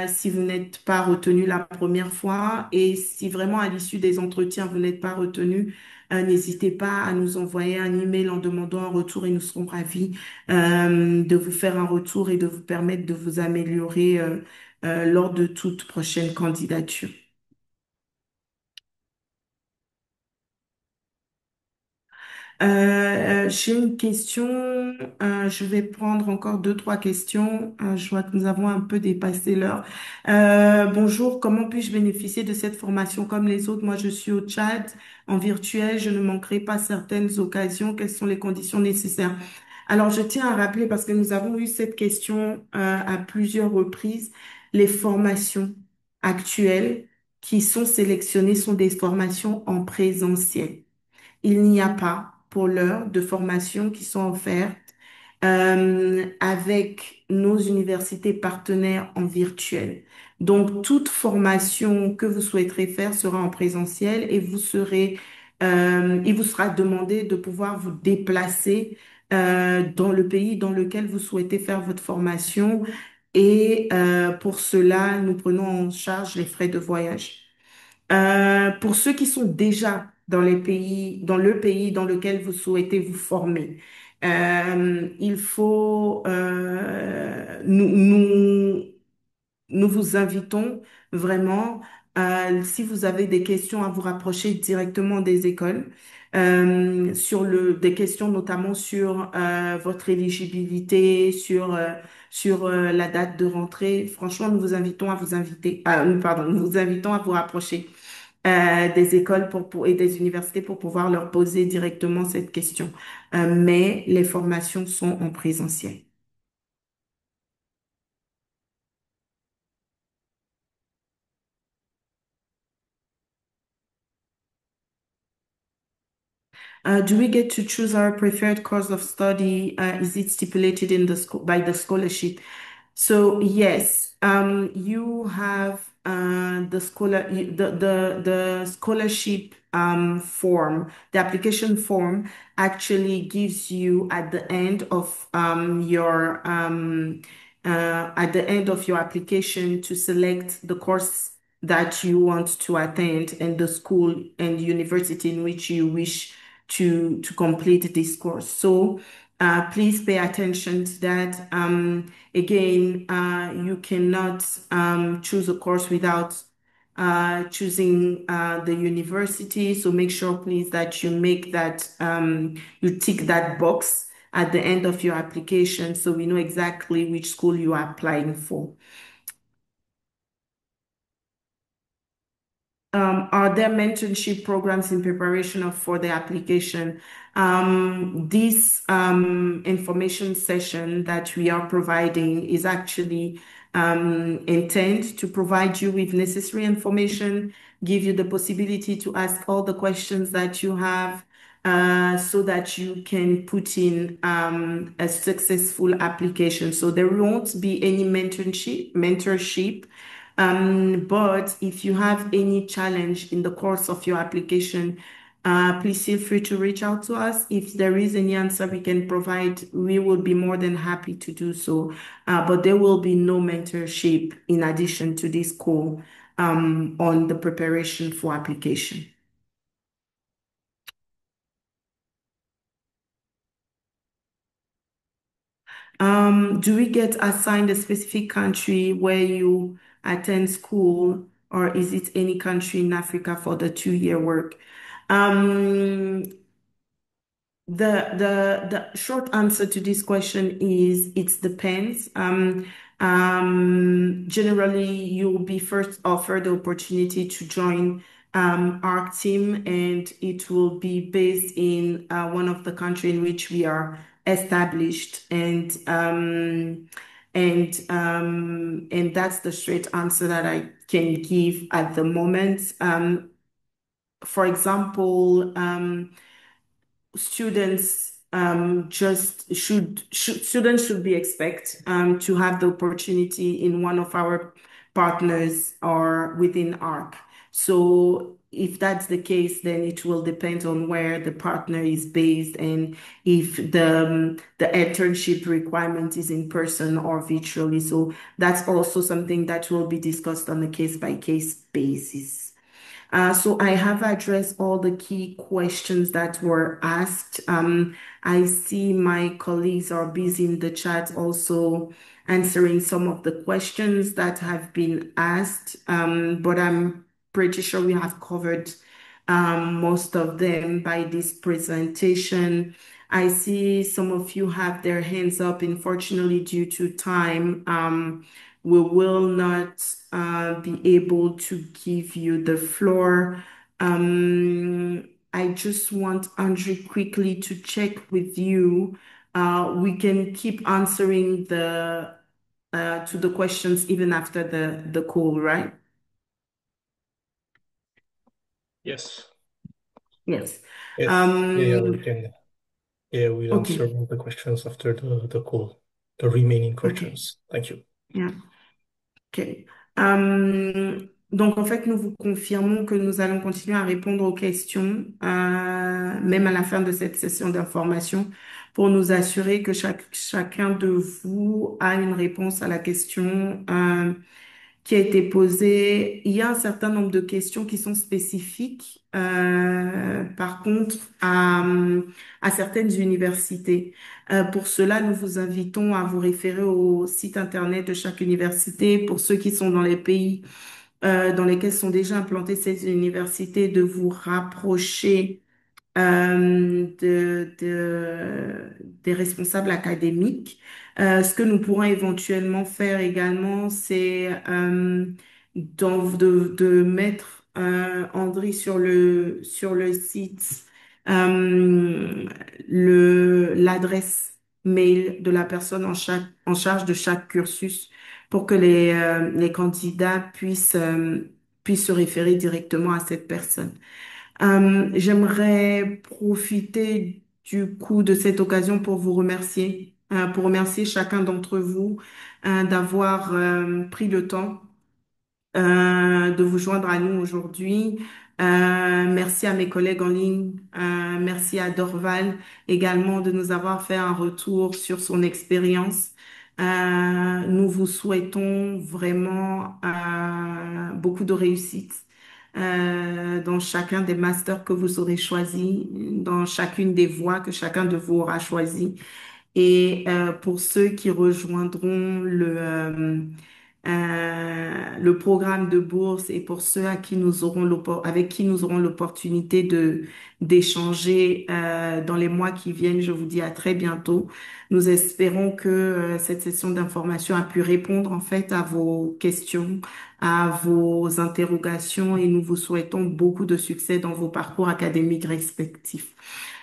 si vous n'êtes pas retenu la première fois et si vraiment à l'issue des entretiens vous n'êtes pas retenu, n'hésitez pas à nous envoyer un email en demandant un retour et nous serons ravis de vous faire un retour et de vous permettre de vous améliorer lors de toute prochaine candidature. J'ai une question. Je vais prendre encore deux, trois questions. Je vois que nous avons un peu dépassé l'heure. Bonjour, comment puis-je bénéficier de cette formation comme les autres? Moi, je suis au Tchad en virtuel. Je ne manquerai pas certaines occasions. Quelles sont les conditions nécessaires? Alors, je tiens à rappeler, parce que nous avons eu cette question à plusieurs reprises, les formations actuelles qui sont sélectionnées sont des formations en présentiel. Il n'y a pas, pour l'heure, de formations qui sont offertes avec nos universités partenaires en virtuel. Donc, toute formation que vous souhaiterez faire sera en présentiel et il vous sera demandé de pouvoir vous déplacer dans le pays dans lequel vous souhaitez faire votre formation. Et pour cela, nous prenons en charge les frais de voyage. Pour ceux qui sont déjà dans le pays dans lequel vous souhaitez vous former, il faut, nous vous invitons vraiment, si vous avez des questions, à vous rapprocher directement des écoles, des questions notamment sur votre éligibilité, sur la date de rentrée. Franchement, nous vous invitons à vous inviter, pardon, nous vous invitons à vous rapprocher des écoles et des universités pour pouvoir leur poser directement cette question. Mais les formations sont en présentiel. Do we get to choose our preferred course of study? Is it stipulated in the school by the scholarship? So yes, you have the scholarship form. The application form actually gives you at the end of your application to select the course that you want to attend and the school and university in which you wish to complete this course. So please pay attention to that. Again, you cannot choose a course without choosing the university. So make sure, please, that you tick that box at the end of your application so we know exactly which school you are applying for. Are there mentorship programs in preparation for the application? This information session that we are providing is actually intended to provide you with necessary information, give you the possibility to ask all the questions that you have, so that you can put in a successful application. So there won't be any mentorship. But if you have any challenge in the course of your application, please feel free to reach out to us. If there is any answer we can provide, we will be more than happy to do so. But there will be no mentorship in addition to this call on the preparation for application. Do we get assigned a specific country where you attend school, or is it any country in Africa for the 2-year work? Um, the short answer to this question is it depends. Generally, you'll be first offered the opportunity to join our team, and it will be based in one of the country in which we are established, and that's the straight answer that I can give at the moment. For example, students just should students should be expect to have the opportunity in one of our partners or within ARC. So if that's the case, then it will depend on where the partner is based and if the internship requirement is in person or virtually. So that's also something that will be discussed on a case by case basis. So I have addressed all the key questions that were asked. I see my colleagues are busy in the chat also answering some of the questions that have been asked, but I'm pretty sure we have covered most of them by this presentation. I see some of you have their hands up. Unfortunately, due to time, we will not be able to give you the floor. I just want Andre quickly to check with you. We can keep answering the to the questions even after the call, right? Yes. Yes. Yes. Yeah, we can. Yeah, we'll answer Okay. all the questions after the call, the remaining Okay. questions. Thank you. Yeah. OK. Donc, en fait, nous vous confirmons que nous allons continuer à répondre aux questions, même à la fin de cette session d'information, pour nous assurer que chacun de vous a une réponse à la question qui a été posée. Il y a un certain nombre de questions qui sont spécifiques, par contre, à certaines universités. Pour cela, nous vous invitons à vous référer au site Internet de chaque université. Pour ceux qui sont dans les pays dans lesquels sont déjà implantées ces universités, de vous rapprocher des responsables académiques. Ce que nous pourrons éventuellement faire également, c'est de mettre André sur le site l'adresse mail de la personne en charge de chaque cursus pour que les candidats puissent se référer directement à cette personne. J'aimerais profiter du coup de cette occasion pour remercier chacun d'entre vous d'avoir pris le temps de vous joindre à nous aujourd'hui. Merci à mes collègues en ligne, merci à Dorval également de nous avoir fait un retour sur son expérience. Nous vous souhaitons vraiment beaucoup de réussite dans chacun des masters que vous aurez choisis, dans chacune des voies que chacun de vous aura choisi. Et pour ceux qui rejoindront le programme de bourse et pour ceux à qui nous aurons avec qui nous aurons l'opportunité d'échanger dans les mois qui viennent, je vous dis à très bientôt. Nous espérons que cette session d'information a pu répondre en fait à vos questions, à vos interrogations et nous vous souhaitons beaucoup de succès dans vos parcours académiques respectifs.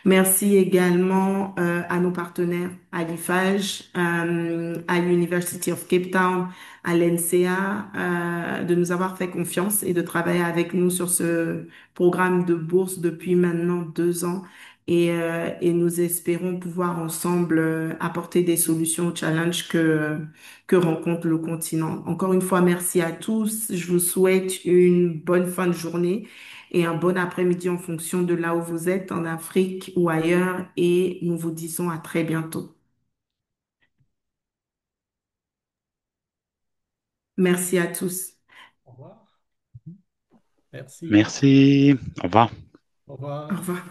Merci également à nos partenaires, à l'IFAGE, à l'University of Cape Town, à l'NCA, de nous avoir fait confiance et de travailler avec nous sur ce programme de bourse depuis maintenant 2 ans. Et nous espérons pouvoir ensemble apporter des solutions aux challenges que rencontre le continent. Encore une fois, merci à tous. Je vous souhaite une bonne fin de journée et un bon après-midi en fonction de là où vous êtes, en Afrique ou ailleurs. Et nous vous disons à très bientôt. Merci à tous. Au revoir. Merci. Merci. Au revoir. Au revoir. Au revoir.